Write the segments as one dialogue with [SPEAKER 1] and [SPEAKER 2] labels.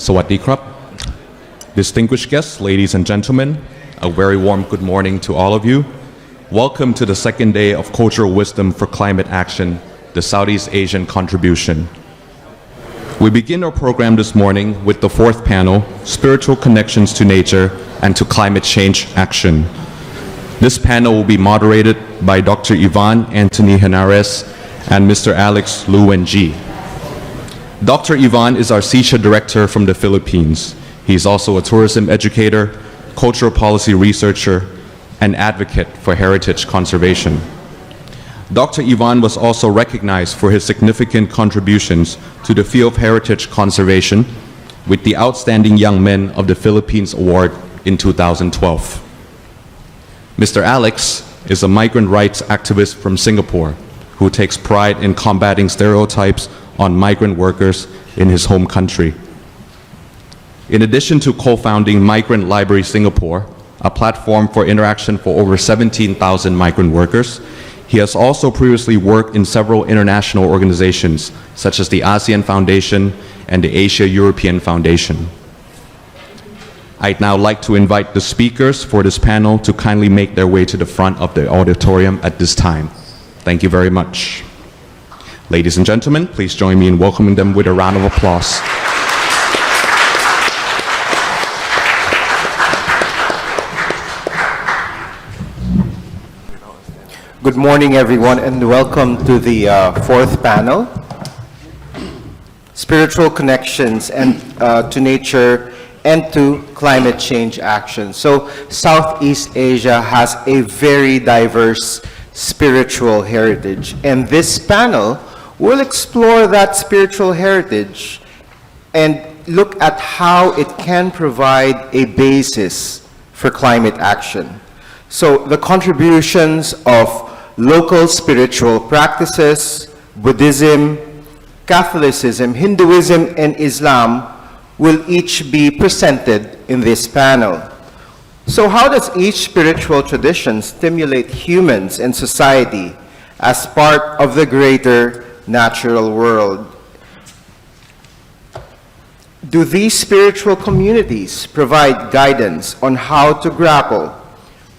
[SPEAKER 1] Sawadee krap. Distinguished guests, ladies and gentlemen, a very warm good morning to all of you. Welcome to the second day of Cultural Wisdom for Climate Action, the Southeast Asian Contribution. We begin our program this morning with the fourth panel, Spiritual Connections to Nature and to Climate Change Action. This panel will be moderated by Dr. Ivan Anthony Henares and Mr. Alex Lu-Wen-Ji. Dr. Ivan is our CISHA director from the Philippines. He is also a tourism educator, cultural policy researcher, and advocate for heritage conservation. Dr. Ivan was also recognized for his significant contributions to the field of heritage conservation with the Outstanding Young Men of the Philippines Award in 2012. Mr. Alex is a migrant rights activist from Singapore who takes pride in combating stereotypes on migrant workers in his home country. In addition to co-founding Migrant Library Singapore, a platform for interaction for over 17,000 migrant workers, he has also previously worked in several international organizations, such as the ASEAN Foundation and the Asia-European Foundation. I'd now like to invite the speakers for this panel to kindly make their way to the front of the auditorium at this time. Thank you very much. Ladies and gentlemen, please join me in welcoming them with a round of applause.
[SPEAKER 2] Good morning, everyone, and welcome to the fourth panel, Spiritual Connections and to Nature and to Climate Change Action. So Southeast Asia has a very diverse spiritual heritage, and this panel will explore that spiritual heritage and look at how it can provide a basis for climate action. So the contributions of local spiritual practices, Buddhism, Catholicism, Hinduism, and Islam will each be presented in this panel. So how does each spiritual tradition stimulate humans and society as part of the greater natural world? Do these spiritual communities provide guidance on how to grapple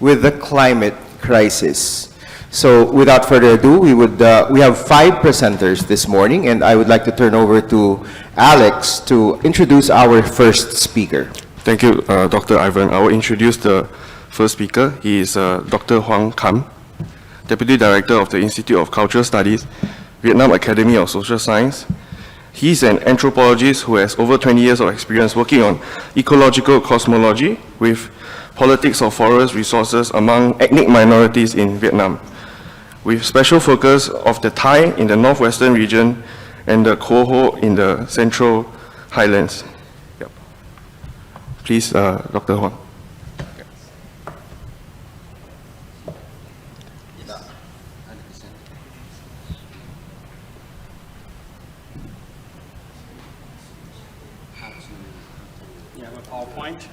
[SPEAKER 2] with the climate crisis? So without further ado, we have 5 presenters this morning, and I would like to turn over to Alex to introduce our first speaker.
[SPEAKER 3] Thank you, Dr. Ivan. I will introduce the first speaker. He is Dr. Hoang Kam, Deputy Director of the Institute of Cultural Studies, Vietnam Academy of Social Science. He's an anthropologist who has over 20 years of experience working on ecological cosmology with politics of forest resources among ethnic minorities in Vietnam, with special focus of the Thai in the northwestern region and the Coho in the central highlands. Yep. Please, Dr. Hoang.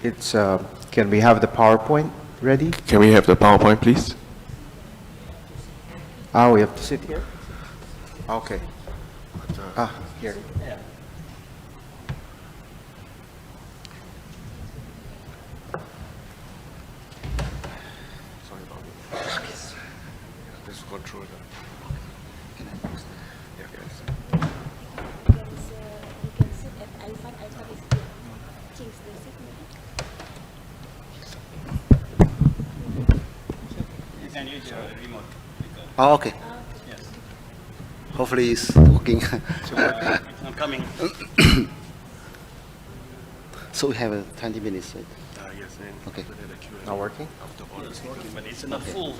[SPEAKER 2] It's, can we have the PowerPoint ready?
[SPEAKER 3] Can we have the PowerPoint, please?
[SPEAKER 2] We have to sit here? Okay. Here.
[SPEAKER 3] Yeah. Sorry about it. This is controller. Can I use that? Yeah, yes.
[SPEAKER 4] You can sit at iPhone is here. Change the seat.
[SPEAKER 5] You can use your remote.
[SPEAKER 6] Oh, okay.
[SPEAKER 5] Yes.
[SPEAKER 6] Hopefully it's working.
[SPEAKER 5] So it's not coming.
[SPEAKER 6] So we have 20 minutes, right?
[SPEAKER 3] Yes,
[SPEAKER 6] Okay.
[SPEAKER 2] Not working?
[SPEAKER 5] It's working, but it's not full.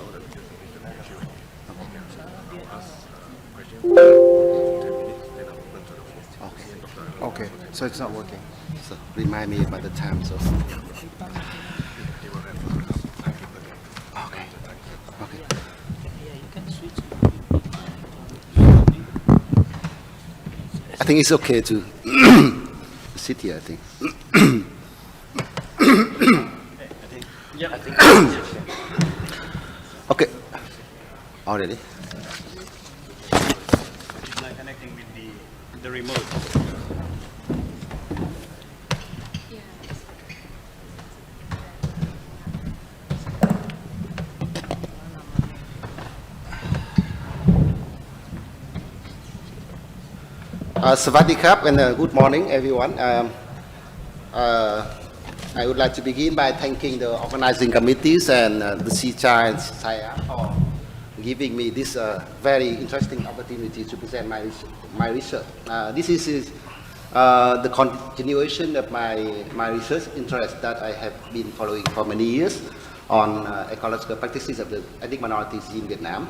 [SPEAKER 2] Okay, so it's not working.
[SPEAKER 6] So remind me about the time. So. Okay. Okay. I think it's okay to sit here, I think. Okay. Already?
[SPEAKER 5] It's not connecting with the remote.
[SPEAKER 6] Sawadee krap and good morning, everyone. I would like to begin by thanking the organizing committees and the CCHA and CCIA for giving me this very interesting opportunity to present my research. This is the continuation of my research interest that I have been following for many years on ecological practices of the ethnic minorities in Vietnam.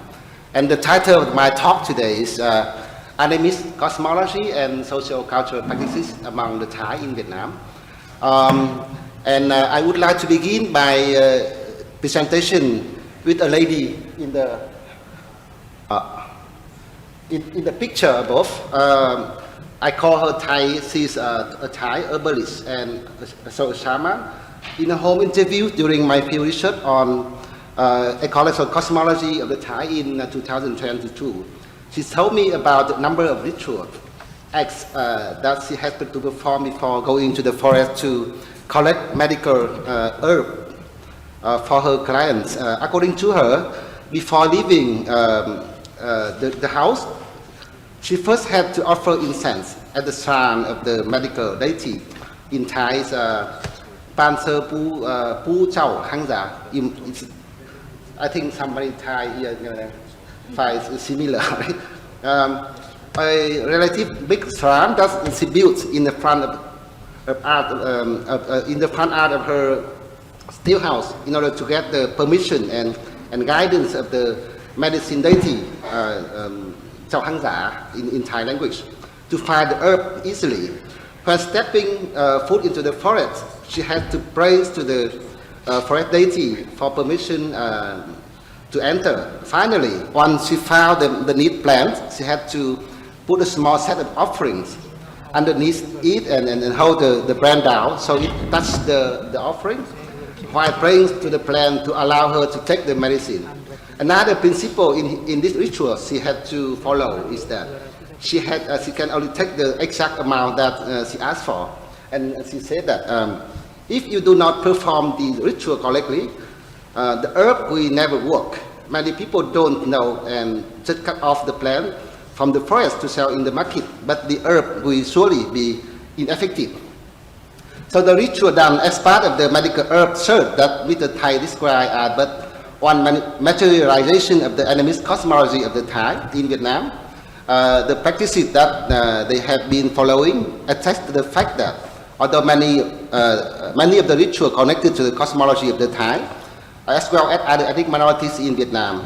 [SPEAKER 6] And the title of my talk today is Animist Cosmology and Socio-Cultural Practices Among the Thai in Vietnam. I would like to begin by presentation with a lady in the picture above. I call her Thai. She's a Thai herbalist and a shaman. In a home interview during my field research on ecological cosmology of the Thai in 2022, she told me about the number of ritual acts that she has to perform before going to the forest to collect medical herb for her clients. According to her, before leaving the house, she first had to offer incense at the shrine of the medical deity. In Thai, Pan Sơ Pu Chao Hang Za. I think somebody Thai here finds similar. Right? A relative big shrine that she built in the front of her still house in order to get the permission and guidance of the medicine deity, Chao Hang Za in Thai language, to find the herb easily. When stepping foot into the forest, she had to pray to the forest deity for permission to enter. Finally, once she found the neat plant, she had to put a small set of offerings underneath it and hold the plant down so it touched the offering while praying to the plant to allow her to take the medicine. Another principle in this ritual she had to follow is that she can only take the exact amount that she asked for. And she said that if you do not perform the ritual correctly, the herb will never work. Many people don't know and just cut off the plant from the forest to sell in the market, but the herb will surely be ineffective. So the ritual done as part of the medical herb search that Mr. Thai described are but one materialization of the animist cosmology of the Thai in Vietnam. The practices that they have been following attest to the fact that although many of the rituals connected to the cosmology of the Thai, as well as other ethnic minorities in Vietnam,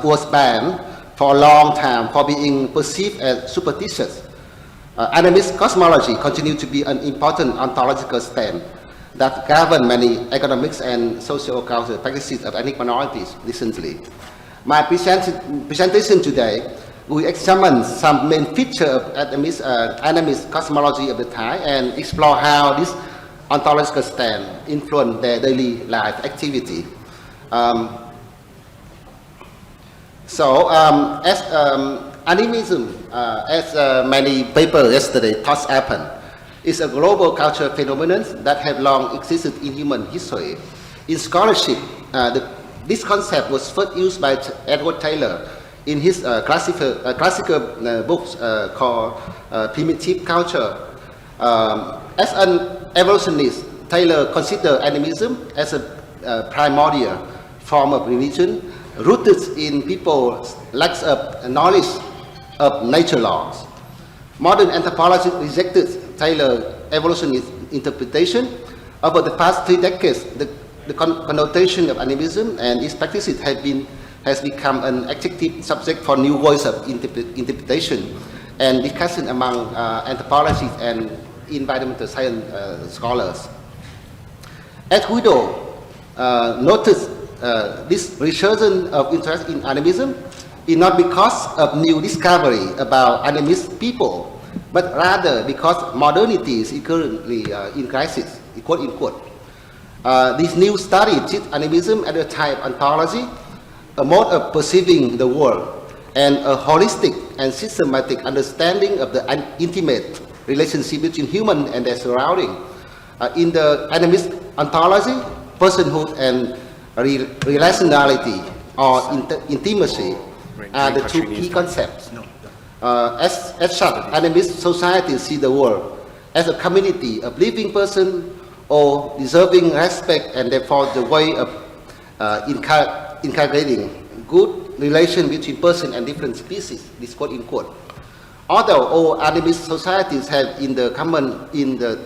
[SPEAKER 6] was banned for a long time for being perceived as superstitious. Animist cosmology continues to be an important ontological stand that govern many economics and socio-cultural practices of ethnic minorities recently. My presentation today will examine some main features of animist cosmology of the Thai and explore how this ontological stand influence their daily life activity. As animism, as many papers yesterday touched upon, is a global cultural phenomenon that have long existed in human history. In scholarship, this concept was first used by Edward Taylor in his classical books called Primitive Culture. As an evolutionist, Taylor considered animism as a primordial form of religion rooted in people's lack of knowledge of nature laws. Modern anthropology rejected Taylor's evolutionist interpretation. Over the past 3 decades, the connotation of animism and its practices has become an active subject for new voice of interpretation and discussion among anthropologists and environmental science scholars. As Guido noticed, this resurgence of interest in animism is not because of new discovery about animist people, but rather because modernity is currently in crisis, quote unquote. This new study treats animism as a type of ontology, a mode of perceiving the world, and a holistic and systematic understanding of the intimate relationship between human and their surrounding. In the animist ontology, personhood and relationality or intimacy are the two key concepts. As such, animist societies see the world as a community of living person or deserving respect, and therefore the way of inculcating good relation between person and different species, this quote unquote. Although all animist societies have in the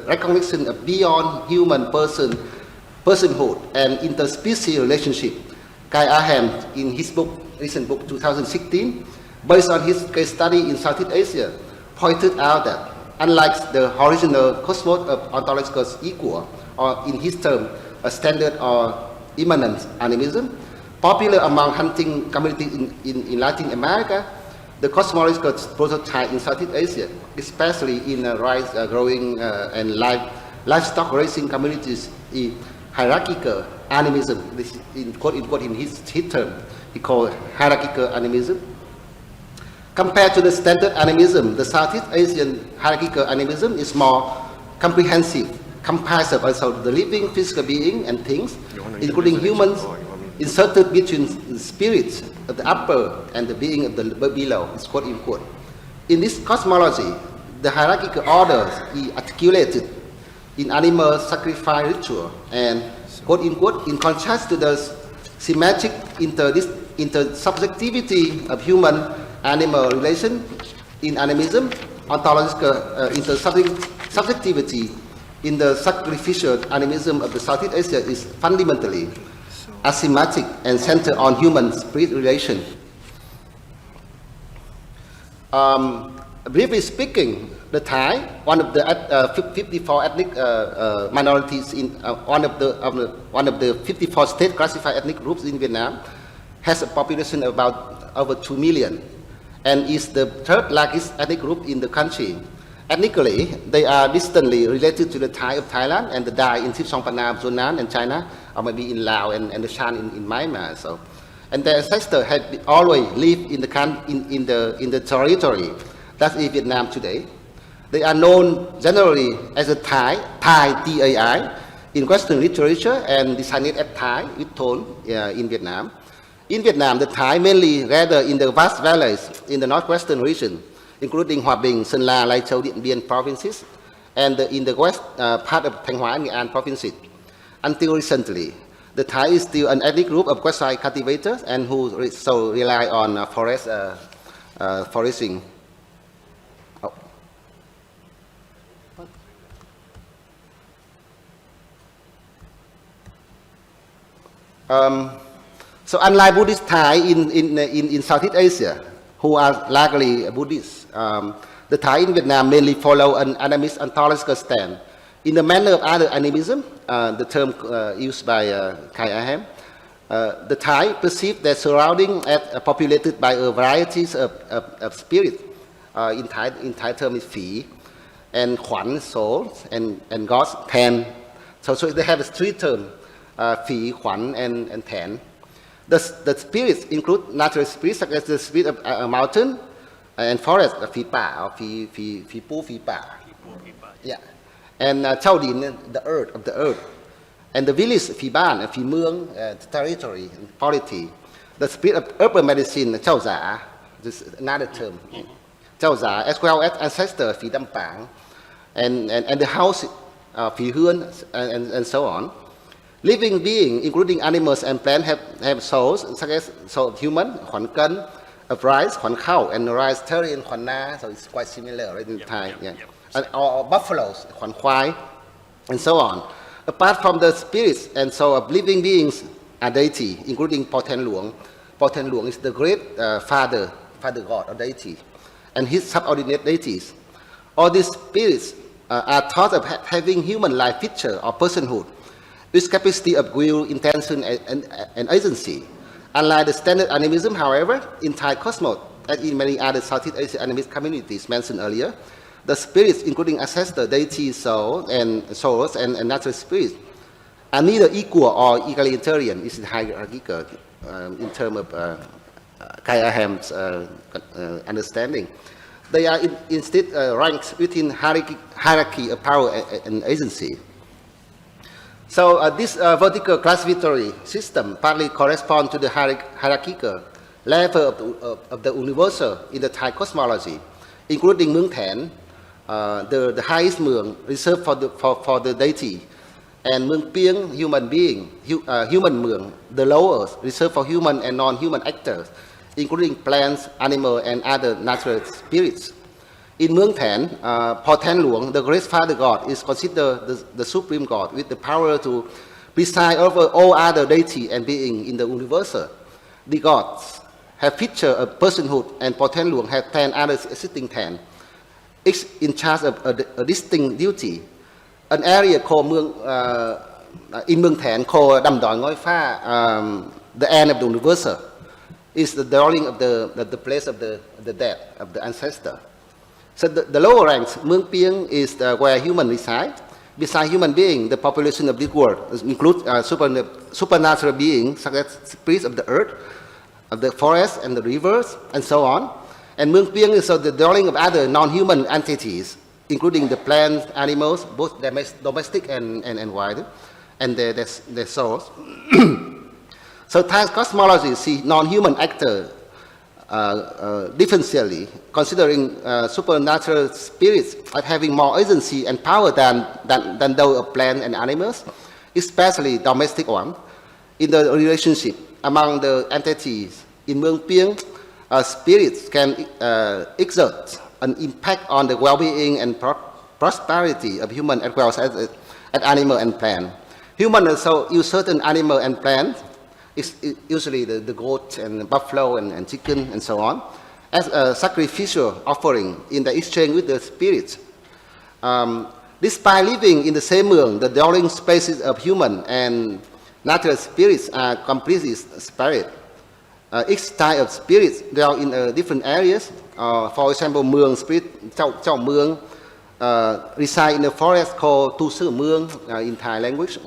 [SPEAKER 6] recognition of beyond human personhood and interspecies relationship, Kai Aham, in his recent book 2016, based on his case study in Southeast Asia, pointed out that unlike the original cosmos of ontological equal, or in his term, a standard or immanent animism, popular among hunting communities in Latin America, the cosmological prototype in Southeast Asia, especially in growing and livestock raising communities, is hierarchical animism. This is in quote unquote in his term, he called hierarchical animism. Compared to the standard animism, the Southeast Asian hierarchical animism is more comprehensive, comprises also the living physical being and things, including humans, inserted between the spirits of the upper and the being of the below, is quote unquote. In this cosmology, the hierarchical orders is articulated in animal sacrifice ritual and quote unquote, in contrast to the symmetric intersubjectivity of human-animal relation in animism, ontological intersubjectivity in the sacrificial animism of the Southeast Asia is fundamentally asymmetric and centered on human-spirit relation. Briefly speaking, the Thai, one of the 54 ethnic minorities in one of the 54 state classified ethnic groups in Vietnam, has a population of about over 2 million, and is the third largest ethnic group in the country. Ethnically, they are distantly related to the Thai of Thailand and the Dai in Sip Song Panam, Sunan, and China, or maybe in Laos and the Shan in Myanmar. So, and their ancestors have always lived in the territory that is Vietnam today. They are known generally as a Thai, T-A-I, in Western literature, and designated as Thai with tone in Vietnam. In Vietnam, the Thai mainly gather in the vast valleys in the northwestern region, including Hòa Bình, Sơn La, Lai Châu, Điện Biên provinces, and in the west part of Thanh Hóa and Nghệ An provinces. Until recently, the Thai is still an ethnic group of quasi cultivators and who so rely on foraging. So unlike Buddhist Thai in Southeast Asia, who are largely Buddhists, the Thai in Vietnam mainly follow an animist ontological stand. In the manner of other animism, the term used by Kai Aham, the Thai perceive their surrounding as populated by a varieties of spirits. In Thai term is Phi, and Khuan, soul, and gods, Tan. So they have three terms. Phi, Khuan, and Tan. The spirits include natural spirits such as the spirit of a mountain and forest, Phi Pa, or Phi Pu, Phi Pa. Yeah. And Chao Din, the earth. And the village, Phi Ban, Phi Muang, territory, polity. The spirit of urban medicine, Chao Za, this is another term. Chao Za, as well as ancestor, Phi Dam Pang. And the house, Phi Huan, and so on. Living beings, including animals and plants, have souls, such as soul of human, Huan Ken, of rice, Huan Khao, and rice terrian, Huan Na, so it's quite similar right, in Thai. Or buffaloes, Huan Huai, and so on. Apart from the spirits and soul of living beings are deity, including Po Ten Luong. Po Ten Luong is the great father god or deity, and his subordinate deities. All these spirits are thought of having human-like feature or personhood, with capacity of will, intention, and agency. Unlike the standard animism, however, in Thai cosmos, as in many other Southeast Asian animist communities mentioned earlier, the spirits, including ancestor, deities, souls, and natural spirits, are neither equal or egalitarian. This is hierarchical in terms of Kai Aham's understanding. They are instead ranked within hierarchy of power and agency. So this vertical classificatory system partly corresponds to the hierarchical level of the universal in the Thai cosmology, including Mueang Thén, the highest Mueang reserved for the deity, and Mueang Pieng, human being, human Mueang, the lowest reserved for human and non-human actors, including plants, animals, and other natural spirits. In Mueang Thén, Po Than Luang, the great father god, is considered the supreme god with the power to preside over all other deity and being in the universe. The gods have feature of personhood, and Po Than Luang have 10 other existing 10, each in charge of a distinct duty. An area called in Mueang Thén called Dam Doi Ngoi Pha, the end of the universe, is the dwelling of the place of the dead, of the ancestor. So the lower ranks, Mueang Pieng, is where human reside. Besides human being, the population of this world includes supernatural beings such as spirits of the earth, of the forest and the rivers, and so on. And Mueang Pieng is the dwelling of other non-human entities, including the plants, animals, both domestic and wild, and their souls. So Thai cosmology sees non-human actors differentially, considering supernatural spirits as having more agency and power than those of plants and animals, especially domestic ones. In the relationship among the entities in Mueang Pieng, spirits can exert an impact on the well-being and prosperity of human as well as animal and plant. Humans also use certain animal and plants, usually the goat and buffalo and chicken and so on, as a sacrificial offering in the exchange with the spirits. Despite living in the same Mueang, the dwelling spaces of human and natural spirits are completely separate. Each type of spirits dwell in different areas. For example, Mueang spirit, Chao Mueang, reside in the forest called Tu Sư Mueang in Thai language.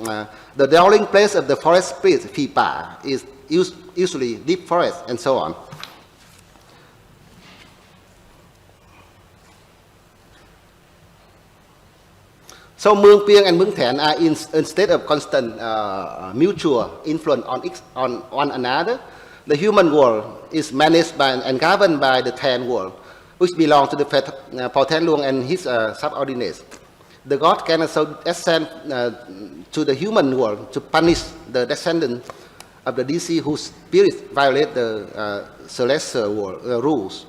[SPEAKER 6] The dwelling place of the forest spirit, Phi Pa, is usually deep forest and so on. So Mueang Pieng and Mueang Thén are in state of constant mutual influence on one another. The human world is managed by and governed by the Thén world, which belong to the Po Than Luang and his subordinates. The god can also ascend to the human world to punish the descendants of the deceased whose spirits violate the celestial world rules.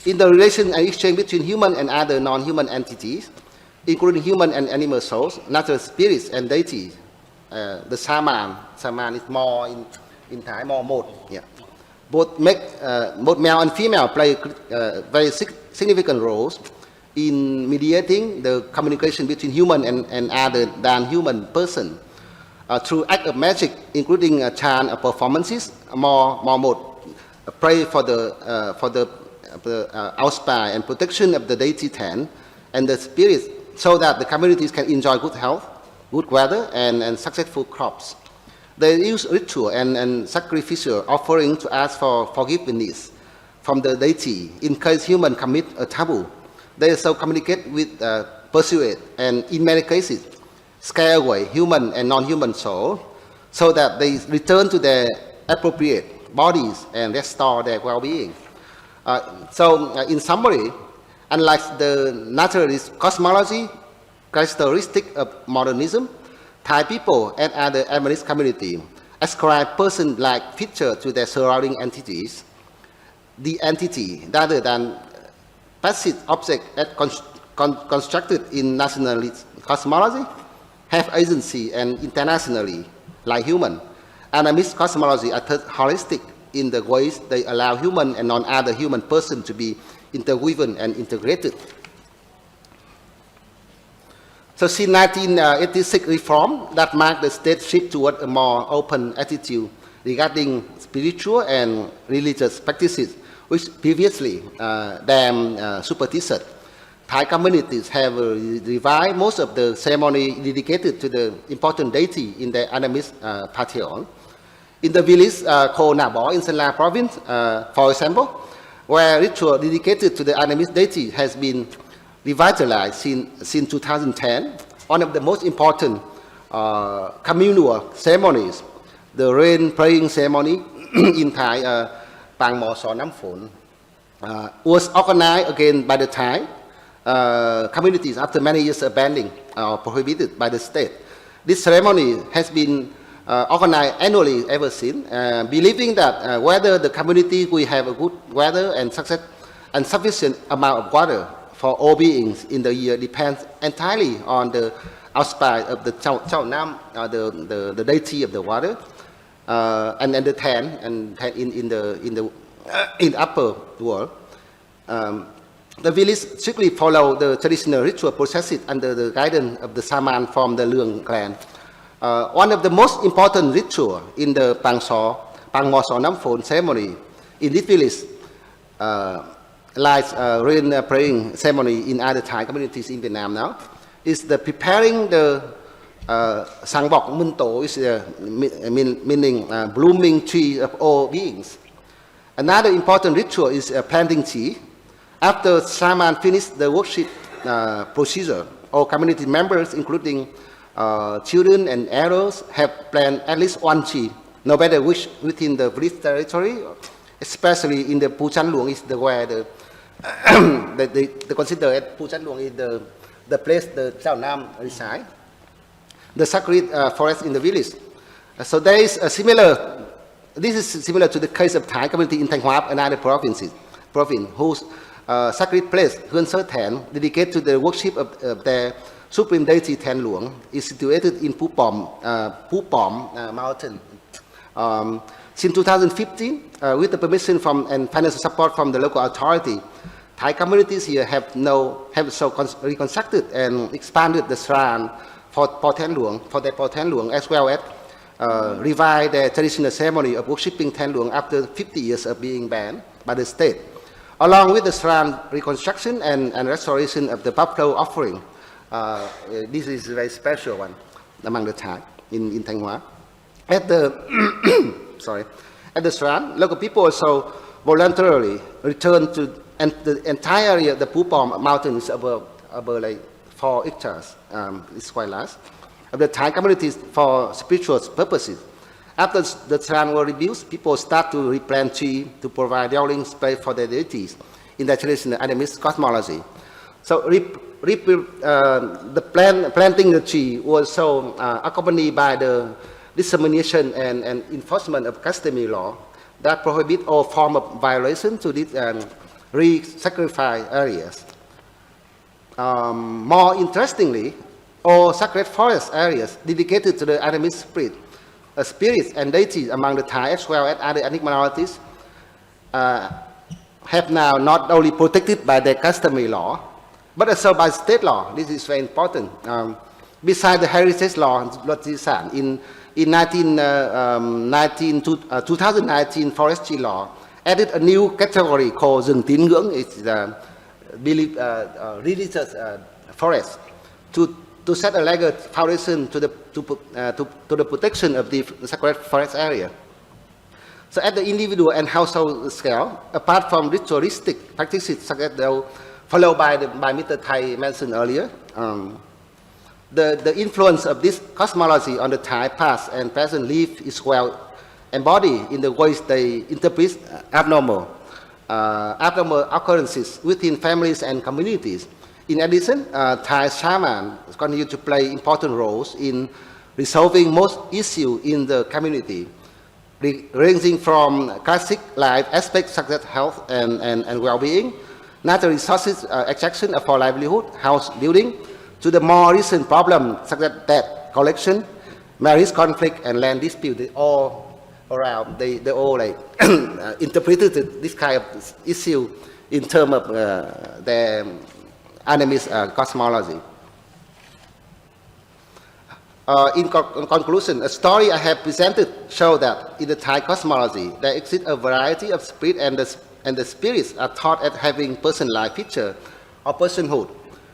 [SPEAKER 6] In the relation and exchange between human and other non-human entities, including human and animal souls, natural spirits and deities, the Saman is more in Thai, more mode. Yeah. Both male and female play very significant roles in mediating the communication between human and other than human person through act of magic, including chant performances. More mode pray for the outspire and protection of the deity Thén and the spirits, so that the communities can enjoy good health, good weather, and successful crops. They use ritual and sacrificial offering to ask for forgiveness from the deity in case human commit a taboo. They also communicate with, persuade, and in many cases, scare away human and non-human soul so that they return to their appropriate bodies and restore their well-being. In summary, unlike the naturalist cosmology characteristic of modernism, Thai people and other Adventist community ascribe person-like feature to their surrounding entities. The entity, rather than passive object as constructed in nationalist cosmology, have agency and internationally, like human. Animist cosmology are holistic in the ways they allow human and non-other human person to be interwoven and integrated. So since 1986 reform that marked the state shift toward a more open attitude regarding spiritual and religious practices, which previously superstition. Thai communities have revived most of the ceremony dedicated to the important deity in their animist pantheon. In the village called Nabo in Sơn La province, for example, where ritual dedicated to the animist deity has been revitalized since 2010, one of the most important communal ceremonies, the rain praying ceremony in Thai, Pang Mo So Nam Phon, was organized again by the Thai communities after many years of banning or prohibited by the state. This ceremony has been organized annually ever since, believing that whether the community will have a good weather and sufficient amount of water for all beings in the year depends entirely on the auspice of the Chao Nam, the deity of the water, and the Tan, and in the upper world. The village strictly follow the traditional ritual processes under the guidance of the shaman from the Luang clan. One of the most important rituals in the Pang Mo So Nam Phon ceremony in this village, like rain praying ceremony in other Thai communities in Vietnam now, is the preparing the Sang Bok Mun To, is meaning blooming tree of all beings. Another important ritual is planting tree. After shaman finished the worship procedure, all community members, including children and elders, have planted at least one tree, no matter which within the village territory, especially in the Pu Chan Luang is where they consider it, Pu Chan Luang is the place the Chao Nam reside, the sacred forest in the village. So there is a this is similar to the case of Thai community in Thanh Hóa and other province whose sacred place, Huân Sơ Thèn, dedicated to the worship of their supreme deity Thèn Luang, is situated in Pu Pom mountain. Since 2015, with the permission from and financial support from the local authority, Thai communities here have reconstructed and expanded the shrine for Thèn Luang, as well as revive their traditional ceremony of worshipping Thèn Luang after 50 years of being banned by the state, along with the shrine reconstruction and restoration of the buffalo offering. This is a very special one among the Thai in Thanh Hóa. At the shrine, local people also voluntarily returned to, and the entire area of the Pu Pom mountains above like 4 hectares, it's quite large, of the Thai communities for spiritual purposes. After the shrine was rebuilt, people start to replant trees to provide dwelling space for their deities in their traditional animist cosmology. So the planting the tree was so accompanied by the dissemination and enforcement of customary law that prohibit all form of violation to these re-sacrifice areas. More interestingly, all sacred forest areas dedicated to the animist spirits and deities among the Thai as well as other ethnic minorities have now not only protected by their customary law, but also by state law. This is very important. Besides the heritage law, in 2019 forestry law added a new category called rừng tín ngưỡng. It's the religious forest to set a legal foundation to the protection of the sacred forest area. So at the individual and household scale, apart from ritualistic practices such as those followed by Mr. Thai mentioned earlier, the influence of this cosmology on the Thai past and present life is well embodied in the ways they interpret abnormal occurrences within families and communities. In addition, Thai shamans continue to play important roles in resolving most issues in the community, ranging from classic life aspects such as health and well-being, natural resources extraction for livelihood, house building, to the more recent problems such as debt collection, marriage conflict, and land dispute. They all around, they all like interpreted this kind of issue in terms of their animist cosmology. In conclusion, a story I have presented shows that in the Thai cosmology, there exists a variety of spirit, and the spirits are thought as having person-like feature or personhood,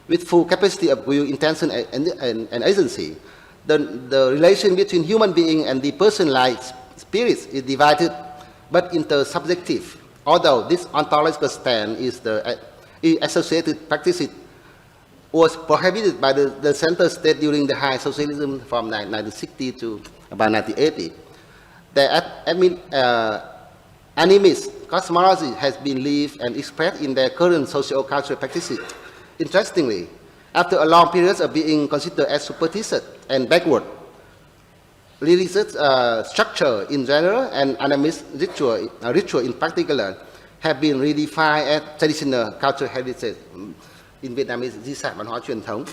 [SPEAKER 6] with full capacity of will, intention, and agency. The relation between human being and the person-like spirits is divided but intersubjective, although this ontological stand is the associated practice was prohibited by the center state during the high socialism from 1960 to about 1980. The animist cosmology has been lived and expressed in their current socio-cultural practices. Interestingly, after a long period of being considered as superstitious and backward, religious structure in general and animist ritual in particular have been redefined as traditional cultural heritage. In Vietnamese, di sản văn hóa truyền thống.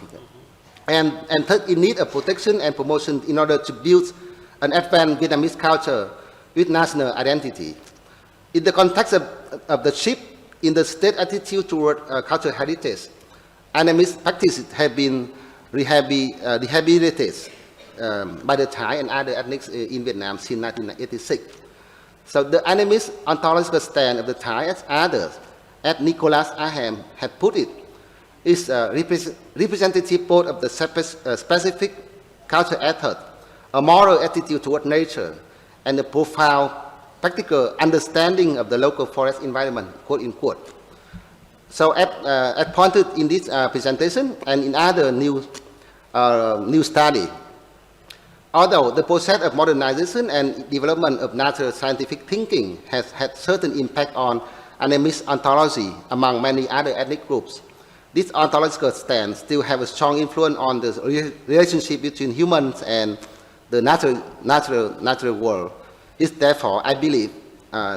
[SPEAKER 6] And third, in need of protection and promotion in order to build an advanced Vietnamese culture with national identity. In the context of the shift in the state attitude toward cultural heritage, animist practices have been rehabilitated by the Thai and other ethnics in Vietnam since 1986. So the animist ontological stand of the Thai, as others, as Nicholas Aham had put it, is representative both of the specific cultural effort, a moral attitude toward nature, and a profound practical understanding of the local forest environment, quote unquote. So as pointed in this presentation and in other new study, although the process of modernization and development of natural scientific thinking has had certain impact on animist ontology among many other ethnic groups, this ontological stance still have a strong influence on the relationship between humans and the natural world. It therefore, I believe,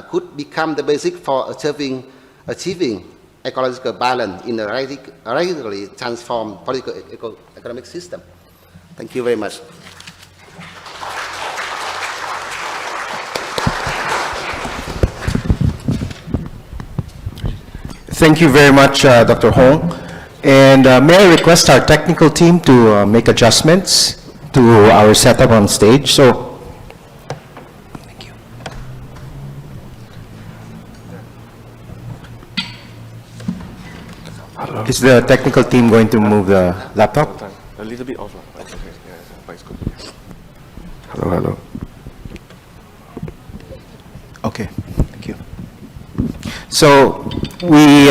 [SPEAKER 6] could become the basis for achieving ecological balance in a radically transformed political economic system. Thank you very much.
[SPEAKER 2] Thank you very much, Dr. Hong. And may I request our technical team to make adjustments to our setup on stage. So, thank you.
[SPEAKER 3] Hello.
[SPEAKER 2] Is the technical team going to move the laptop?
[SPEAKER 3] A little bit off. Okay. Yeah, but it's good. Hello, hello.
[SPEAKER 2] Okay, thank you. So we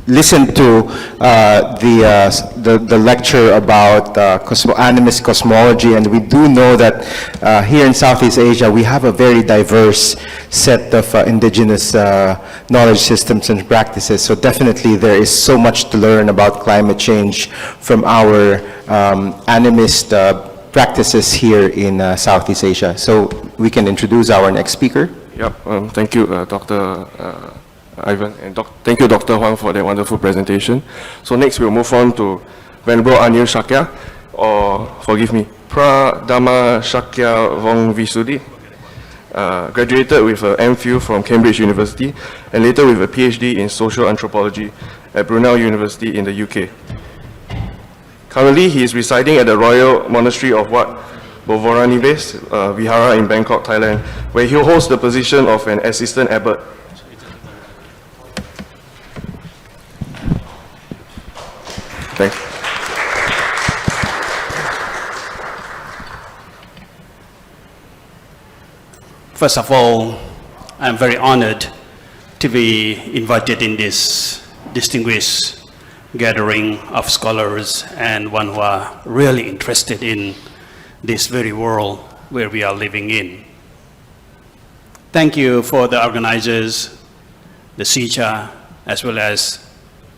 [SPEAKER 2] listened to the lecture about animist cosmology, and we do know that here in Southeast Asia we have a very diverse set of indigenous knowledge systems and practices. So definitely there is so much to learn about climate change from our animist practices here in Southeast Asia. So we can introduce our next speaker.
[SPEAKER 3] Yep. Thank you, Dr. Ivan, and thank you, Dr. Huang, for that wonderful presentation. So next we'll move on to Venerable Anil Shakya, or forgive me, Pradama Shakya Vongvisudi. Graduated with an MPhil from Cambridge University and later with a PhD in social anthropology at Brunel University in the UK. Currently, he is residing at the Royal Monastery of Wat Bovoranives Vihara in Bangkok, Thailand, where he holds the position of an assistant abbot. Thanks.
[SPEAKER 5] First of all, I'm very honored to be invited in this distinguished gathering of scholars and one who are really interested in this very world where we are living in. Thank you for the organizers, the SICHA, as well as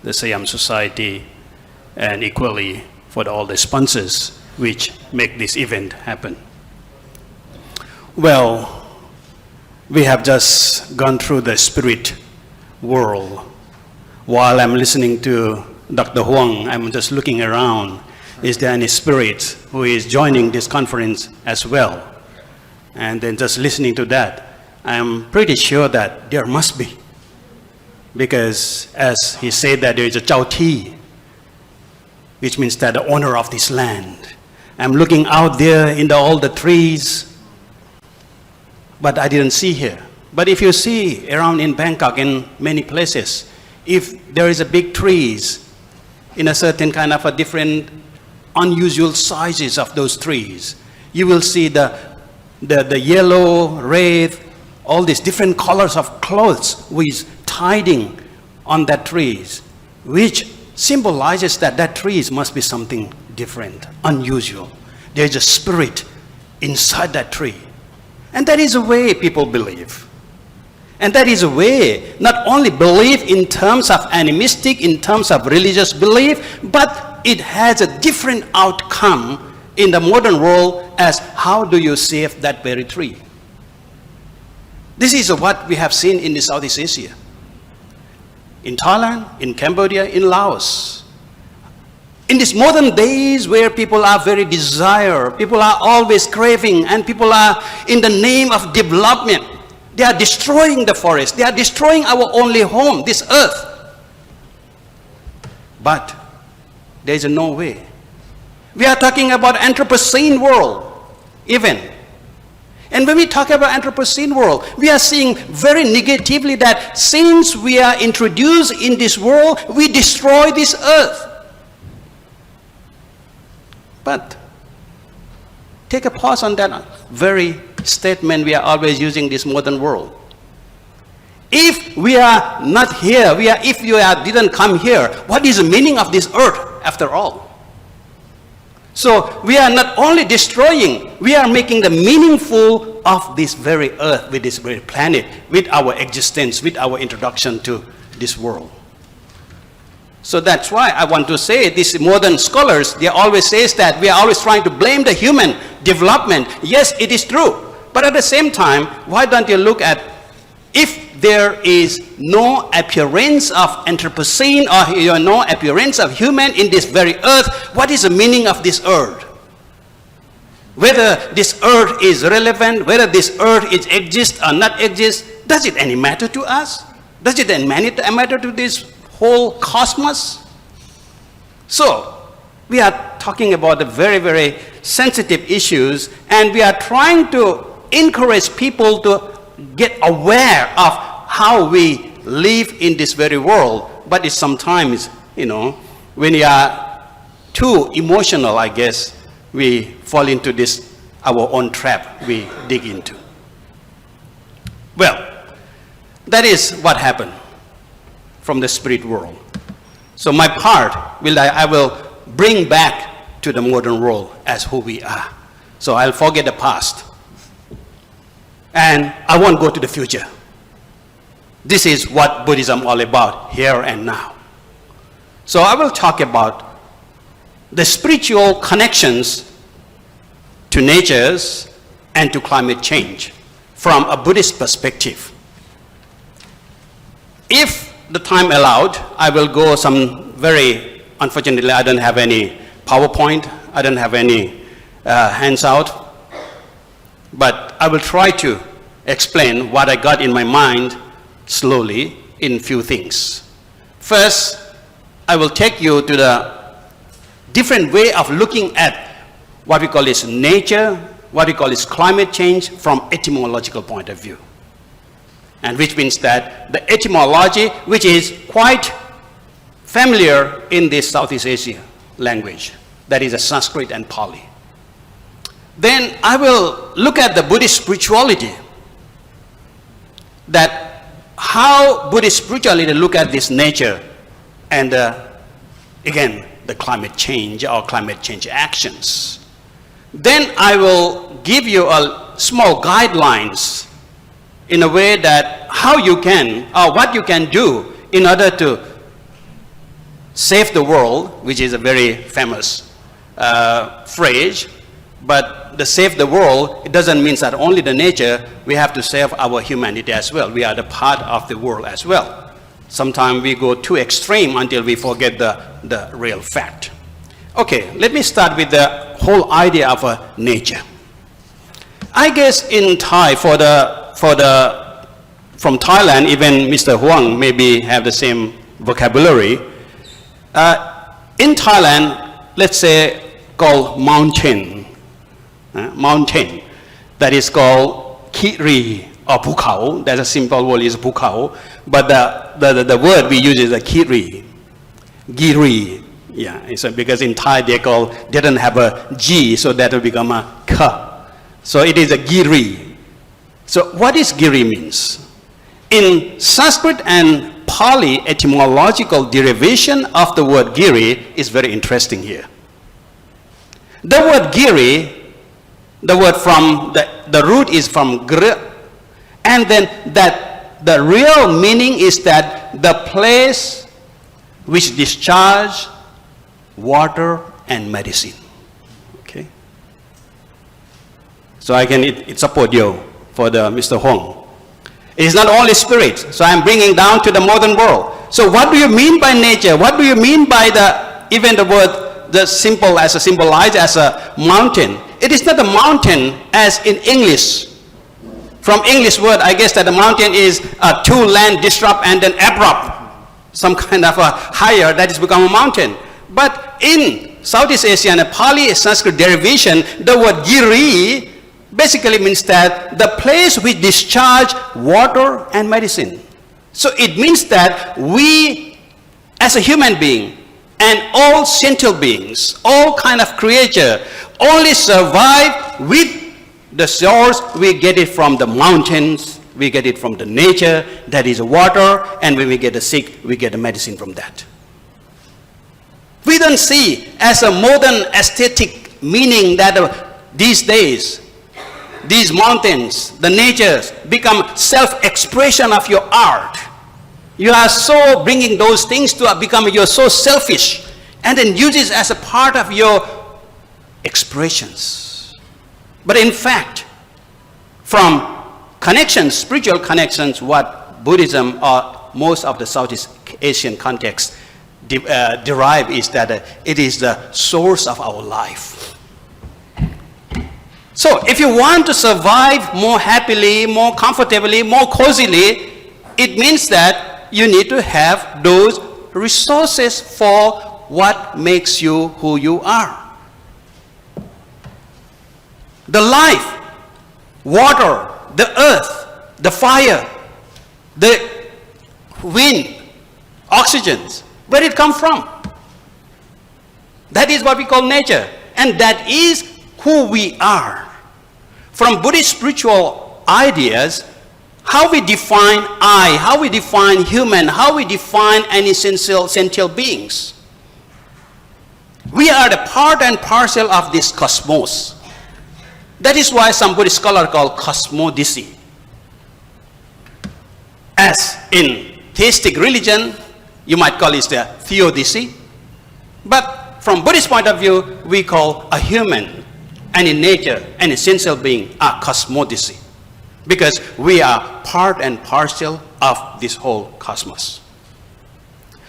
[SPEAKER 5] the Siam Society, and equally for all the sponsors which make this event happen. Well, we have just gone through the spirit world. While I'm listening to Dr. Huang, I'm just looking around. Is there any spirit who is joining this conference as well? And then just listening to that, I'm pretty sure that there must be. Because as he said that there is a Chao Ti, which means that the owner of this land. I'm looking out there in all the trees, but I didn't see here. But if you see around in Bangkok in many places, if there is a big trees in a certain kind of a different unusual sizes of those trees, you will see the yellow, red, all these different colors of clothes with tiding on that trees, which symbolizes that that trees must be something different, unusual. There is a spirit inside that tree. And that is the way people believe. And that is a way, not only belief in terms of animistic, in terms of religious belief, but it has a different outcome in the modern world as how do you save that very tree? This is what we have seen in the Southeast Asia. In Thailand, in Cambodia, in Laos. In these modern days where people are very desire, people are always craving, and people are in the name of development, they are destroying the forest. They are destroying our only home, this earth. But there is no way. We are talking about Anthropocene world, even. And when we talk about Anthropocene world, we are seeing very negatively that since we are introduced in this world, we destroy this earth. But take a pause on that very statement we are always using this modern world. If we are not here, if you didn't come here, what is the meaning of this earth after all? So we are not only destroying, we are making the meaningful of this very earth, with this very planet, with our existence, with our introduction to this world. So that's why I want to say these modern scholars, they always say that we are always trying to blame the human development. Yes, it is true. But at the same time, why don't you look at if there is no appearance of Anthropocene or no appearance of human in this very earth, what is the meaning of this earth? Whether this earth is relevant, whether this earth exists or not exists, does it any matter to us? Does it any matter to this whole cosmos? So, we are talking about the very, very sensitive issues, and we are trying to encourage people to get aware of how we live in this very world. But it's sometimes, when you are too emotional, I guess, we fall into this, our own trap we dig into. Well, that is what happened from the spirit world. So my part, I will bring back to the modern world as who we are. So I'll forget the past. And I won't go to the future. This is what Buddhism is all about, here and now. So I will talk about the spiritual connections to natures and to climate change from a Buddhist perspective. If the time allowed, I will go unfortunately I don't have any PowerPoint, I don't have any hands out, but I will try to explain what I got in my mind slowly in few things. First, I will take you to the different way of looking at what we call is nature, what we call is climate change from etymological point of view. And which means that the etymology, which is quite familiar in this Southeast Asia language, that is a Sanskrit and Pali. Then I will look at the Buddhist spirituality, that how Buddhist spirituality look at this nature and again the climate change or climate change actions. Then I will give you a small guidelines in a way that how you can or what you can do in order to save the world, which is a very famous phrase, but the save the world, it doesn't mean that only the nature, we have to save our humanity as well. We are the part of the world as well. Sometimes we go too extreme until we forget the real fact. Okay, let me start with the whole idea of nature. I guess in Thai, from Thailand, even Mr. Huang maybe have the same vocabulary. In Thailand, let's say called mountain, that is called Kiri or Pukao. That's a simple word, is Pukao. But the word we use is a Kiri, Giri. Yeah, so because in Thai they don't have a G, so that will become a Ka. So it is a Giri. So what is Giri means? In Sanskrit and Pali, etymological derivation of the word Giri is very interesting here. The word Giri, the word from the root is from gr, and then that the real meaning is that the place which discharge water and medicine. Okay? So I can it support you for the Mr. Huang. It is not only spirit, so I'm bringing down to the modern world. So what do you mean by nature? What do you mean by even the word, the simple as a symbolized as a mountain? It is not a mountain as in English. From English word, I guess that the mountain is to land, disrupt, and then abrupt. Some kind of a higher that has become a mountain. But in Southeast Asia and a Pali Sanskrit derivation, the word giri basically means that the place which discharge water and medicine. So it means that we, as a human being, and all sentient beings, all kind of creature, only survive with the source. We get it from the mountains, we get it from the nature, that is water, and when we get sick, we get the medicine from that. We don't see as a modern aesthetic meaning that these days, these mountains, the natures become self-expression of your art. You are so bringing those things to become, you're so selfish, and then use it as a part of your expressions. But in fact, from connections, spiritual connections, what Buddhism or most of the Southeast Asian context derive is that it is the source of our life. So if you want to survive more happily, more comfortably, more cozily, it means that you need to have those resources for what makes you who you are. The life, water, the earth, the fire, the wind, oxygens, where it come from? That is what we call nature, and that is who we are. From Buddhist spiritual ideas, how we define I, how we define human, how we define any sentient beings. We are the part and parcel of this cosmos. That is why some Buddhist scholars call cosmodicee. As in theistic religion, you might call it the theodicee. But from Buddhist point of view, we call a human, any nature, any sentient being, a cosmodicee. Because we are part and parcel of this whole cosmos.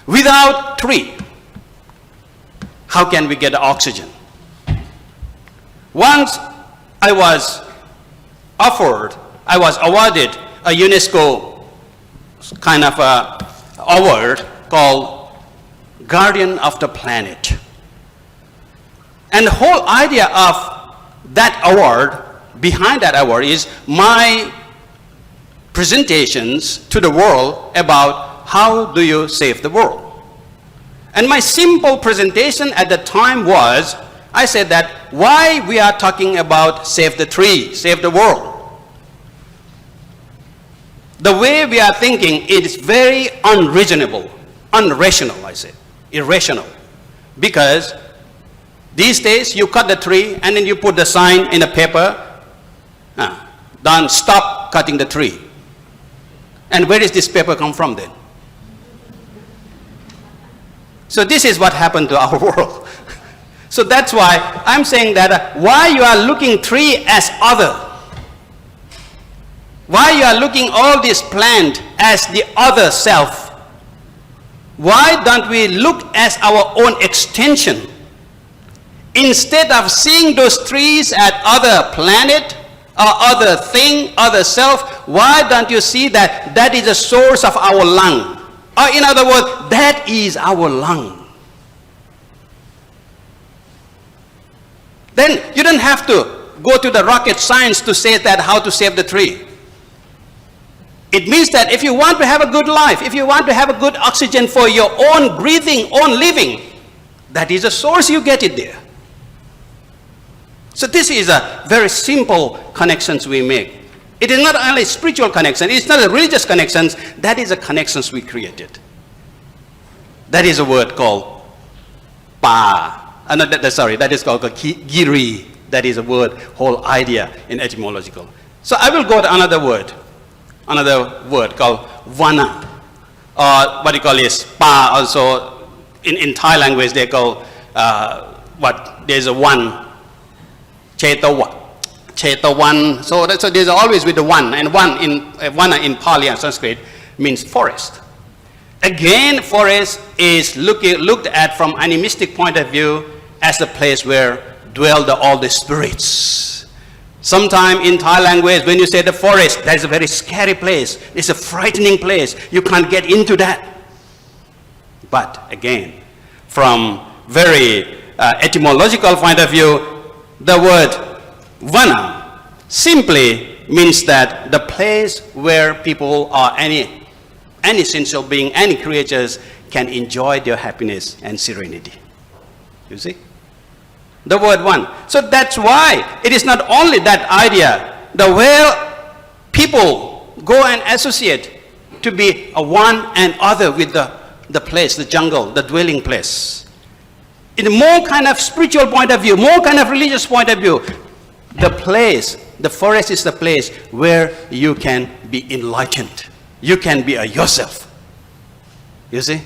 [SPEAKER 5] Without tree, how can we get oxygen? Once I was awarded a UNESCO kind of a award called Guardian of the Planet. And the whole idea of that award, behind that award, is my presentations to the world about how do you save the world. And my simple presentation at the time was, I said that why we are talking about save the tree, save the world. The way we are thinking, it is very unreasonable, unrational, I say, irrational. Because these days you cut the tree and then you put the sign in the paper, then stop cutting the tree. And where does this paper come from then? So this is what happened to our world. So that's why I'm saying that why you are looking tree as other, why you are looking all this plant as the other self, why don't we look as our own extension? Instead of seeing those trees as other planet, or other thing, other self, why don't you see that that is the source of our lung? Or in other words, that is our lung. Then you don't have to go to the rocket science to say that how to save the tree. It means that if you want to have a good life, if you want to have a good oxygen for your own breathing, own living, that is a source, you get it there. So this is a very simple connections we make. It is not only spiritual connection, it's not a religious connections, that is a connections we created. That is a word called pa. That is called giri. That is a word, whole idea in etymological. So I will go to another word. another word called vana, or what you call is pa also. In Thai language they call there's a one, Chetavan. So there's always with the one, and one in vana in Pali and Sanskrit means forest. Again, forest is looked at from animistic point of view as the place where dwell all the spirits. Sometime in Thai language, when you say the forest, that is a very scary place. It's a frightening place. You can't get into that. But again, from very etymological point of view, the word vana simply means that the place where people or any essential being, any creatures can enjoy their happiness and serenity. You see? The word one. So that's why it is not only that idea, where people go and associate to be a one and other with the place, the jungle, the dwelling place. In a more kind of spiritual point of view, more kind of religious point of view, the place, the forest is the place where you can be enlightened. You can be yourself. You see?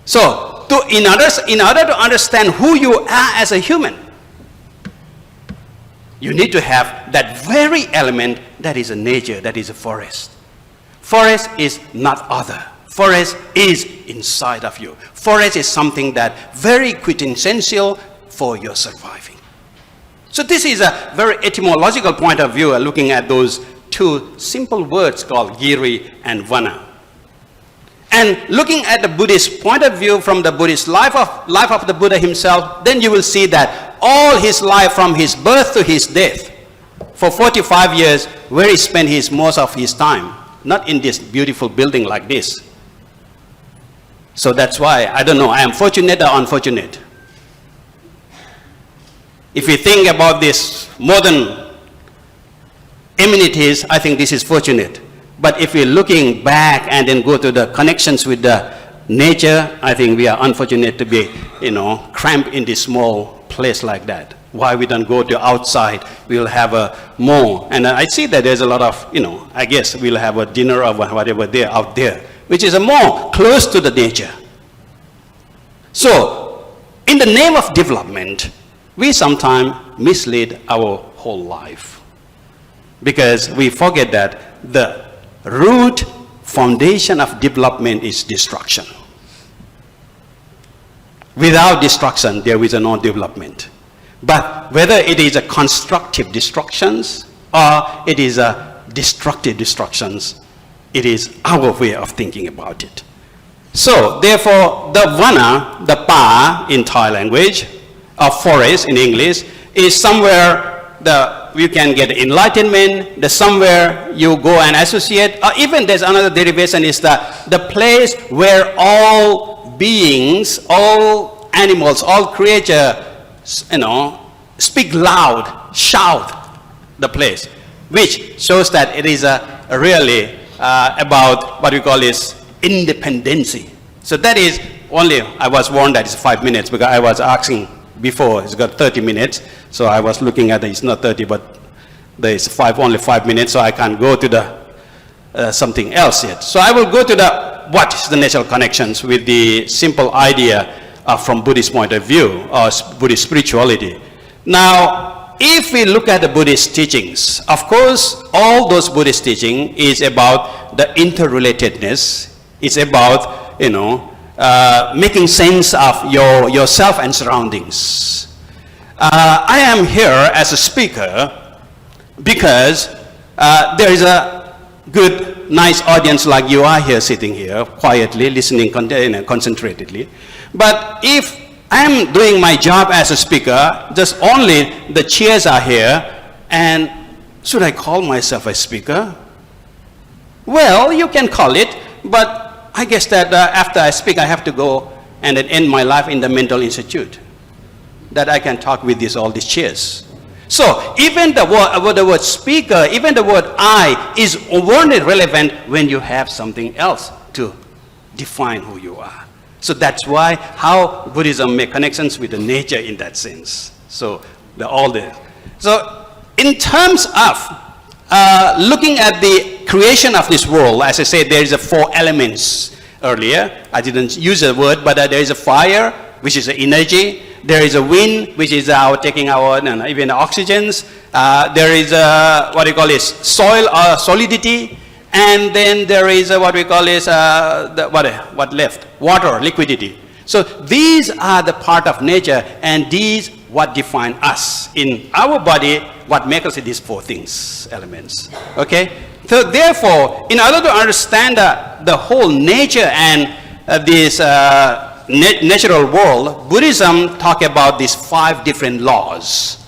[SPEAKER 5] So, in order to understand who you are as a human, you need to have that very element that is a nature, that is a forest. Forest is not other. Forest is inside of you. Forest is something that very quintessential for your surviving. So this is a very etymological point of view, looking at those two simple words called giri and vana. And looking at the Buddhist point of view, from the Buddhist life of the Buddha himself, then you will see that all his life, from his birth to his death, for 45 years, where he spent most of his time, not in this beautiful building like this. So that's why, I don't know, I am fortunate or unfortunate. If we think about this modern amenities, I think this is fortunate. But if we're looking back and then go to the connections with the nature, I think we are unfortunate to be, cramped in this small place like that. Why we don't go to outside? We'll have a more, and I see that there's a lot of, I guess we'll have a dinner or whatever there out there, which is a more close to the nature. So, in the name of development, we sometimes mislead our whole life, because we forget that the root foundation of development is destruction. Without destruction, there is no development. But whether it is a constructive destructions or it is a destructive destructions, it is our way of thinking about it. So, therefore, the vana, the pa in Thai language, or forest in English, is somewhere you can get enlightenment, somewhere you go and associate, or even there's another derivation, is the place where all beings, all animals, all creatures, speak loud, shout the place, which shows that it is really about what we call is independency. So that is only, I was warned that it's 5 minutes, because I was asking before, it's got 30 minutes, so I was looking at it, it's not 30, but there's only 5 minutes, so I can't go to the something else yet. So I will go to what is the natural connections with the simple idea from Buddhist point of view, or Buddhist spirituality. Now, if we look at the Buddhist teachings, of course, all those Buddhist teaching is about the interrelatedness. It's about, making sense of yourself and surroundings. I am here as a speaker because there is a good, nice audience like you are here, sitting here, quietly, listening concentratedly. But if I'm doing my job as a speaker, just only the chairs are here, and should I call myself a speaker? Well, you can call it, but I guess that after I speak, I have to go and then end my life in the mental institute, that I can talk with all these chairs. So even the word speaker, even the word I is only relevant when you have something else to define who you are. So that's why how Buddhism make connections with the nature in that sense. So So in terms of looking at the creation of this world, as I said, there is a 4 elements earlier. I didn't use the word, but there is a fire, which is energy. There is a wind, which is taking our even oxygens. There is what we call is soil or solidity, and then there is what we call is what left? Water, liquidity. So these are the part of nature, and these what define us in our body. What makes us these 4 things, elements. Okay. So therefore, in order to understand the whole nature and this natural world, Buddhism talk about these 5 different laws.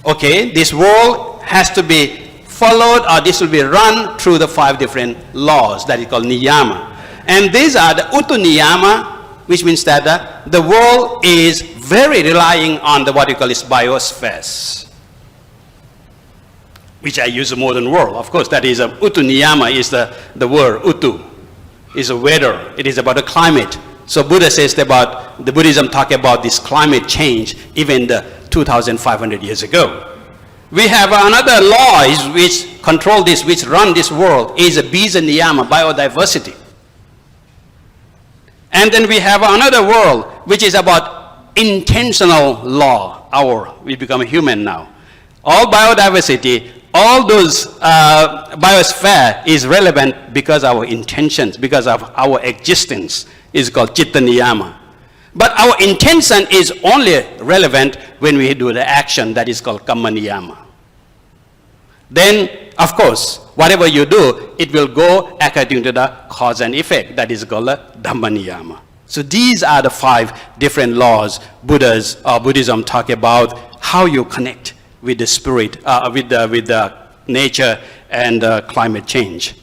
[SPEAKER 5] Okay, this world has to be followed, or this will be run through the 5 different laws that is called niyama. And these are the utu niyama, which means that the world is very relying on the what we call is biospheres, which I use the modern world. Of course, that is utu niyama is the word utu, is a weather. It is about the climate. So Buddha says about, the Buddhism talk about this climate change even 2,500 years ago. We have another law which control this, which run this world, is a Bija Niyama, biodiversity. And then we have another world which is about intentional law. We become a human now. All biodiversity, all those biosphere is relevant because of our intentions, because of our existence. Is called Chitta Niyama. But our intention is only relevant when we do the action that is called Kamma Niyama. Then, of course, whatever you do, it will go according to the cause and effect that is called Dhamma Niyama. So these are the 5 different laws Buddhism talk about how you connect with the spirit, with the nature and climate change.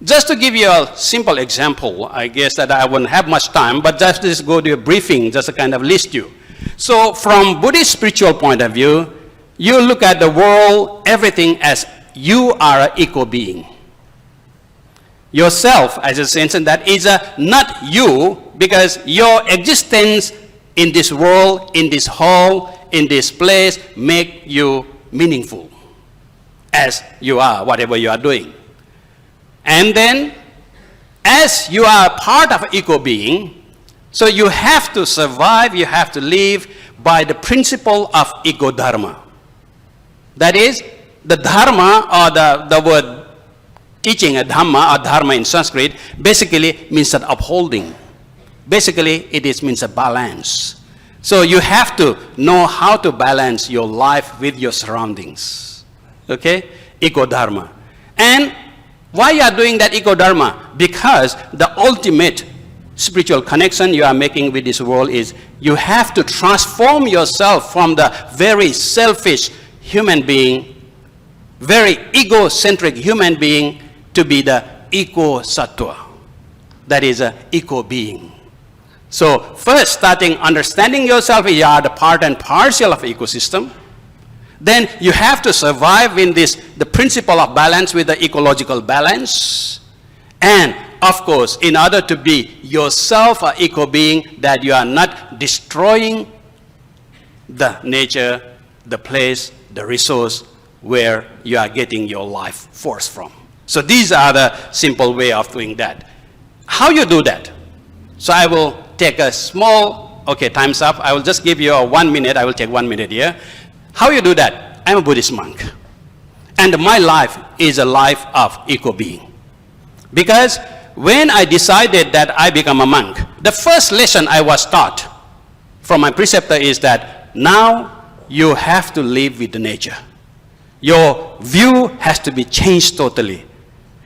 [SPEAKER 5] Just to give you a simple example, I guess that I won't have much time, but just go to a briefing, just to kind of list you. So from Buddhist spiritual point of view, you look at the world, everything as you are an eco-being. Yourself, as a sense, that is not you, because your existence in this world, in this hall, in this place, make you meaningful as you are, whatever you are doing. And then, as you are part of eco-being, so you have to survive, you have to live by the principle of eco-dharma. That is, the dharma, or the word teaching, a dhamma or dharma in Sanskrit, basically means that upholding. Basically, it means a balance. So you have to know how to balance your life with your surroundings. Okay? Eco-dharma. And why you are doing that eco-dharma? Because the ultimate spiritual connection you are making with this world is you have to transform yourself from the very selfish human being, very egocentric human being, to be the eco-sattva. That is an eco-being. So first, starting understanding yourself, you are the part and parcel of ecosystem. Then you have to survive in this, the principle of balance with the ecological balance. And of course, in order to be yourself an eco-being, that you are not destroying the nature, the place, the resource where you are getting your life force from. So these are the simple way of doing that. How you do that? So I will take a small, okay, time's up. I will just give you a 1 minute. I will take 1 minute here. How you do that? I'm a Buddhist monk. And my life is a life of eco-being. Because when I decided that I become a monk, the first lesson I was taught from my preceptor is that now you have to live with the nature. Your view has to be changed totally.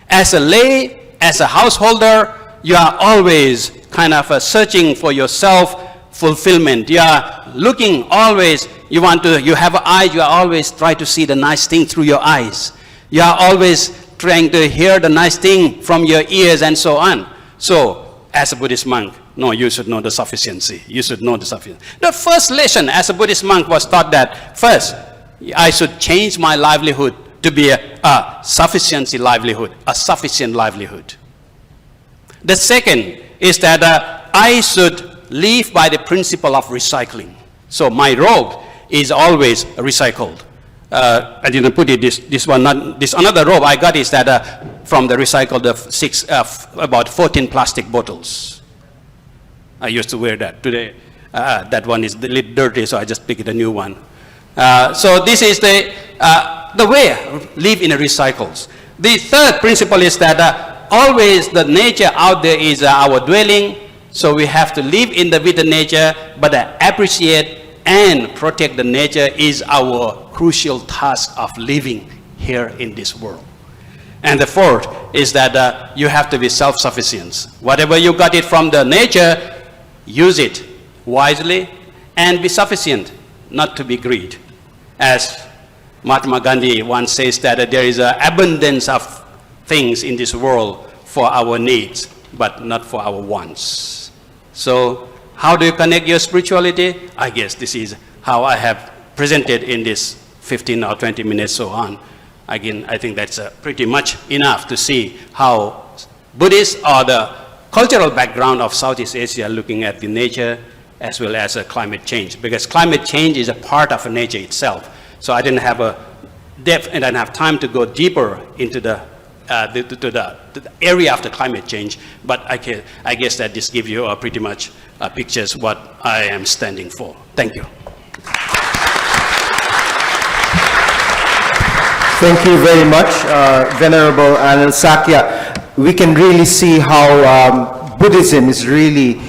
[SPEAKER 5] As a lay, as a householder, you are always kind of searching for yourself fulfillment. You are looking always, you have eyes, you are always try to see the nice thing through your eyes. You are always trying to hear the nice thing from your ears and so on. So, as a Buddhist monk, no, you should know the sufficiency. You should know the sufficiency. The first lesson as a Buddhist monk was taught that first, I should change my livelihood to be a sufficiency livelihood, a sufficient livelihood. The second is that I should live by the principle of recycling. So my robe is always recycled. I didn't put it, this one, not, this another robe I got is that from the recycled about 14 plastic bottles. I used to wear that. Today, that one is a little dirty, so I just picked a new one. So this is the way, live in a recycles. The third principle is that always the nature out there is our dwelling, so we have to live with the nature, but appreciate and protect the nature is our crucial task of living here in this world. And the fourth is that you have to be self-sufficient. Whatever you got it from the nature, use it wisely and be sufficient, not to be greedy. As Mahatma Gandhi once says that there is an abundance of things in this world for our needs, but not for our wants. So how do you connect your spirituality? I guess this is how I have presented in this 15 or 20 minutes so on. Again, I think that's pretty much enough to see how Buddhists or the cultural background of Southeast Asia looking at the nature as well as climate change, because climate change is a part of nature itself. So I didn't have a depth and I didn't have time to go deeper into the area of the climate change, but I guess that this gives you pretty much pictures what I am standing for. Thank you.
[SPEAKER 2] Thank you very much, Venerable Anil Sakya. We can really see how Buddhism is really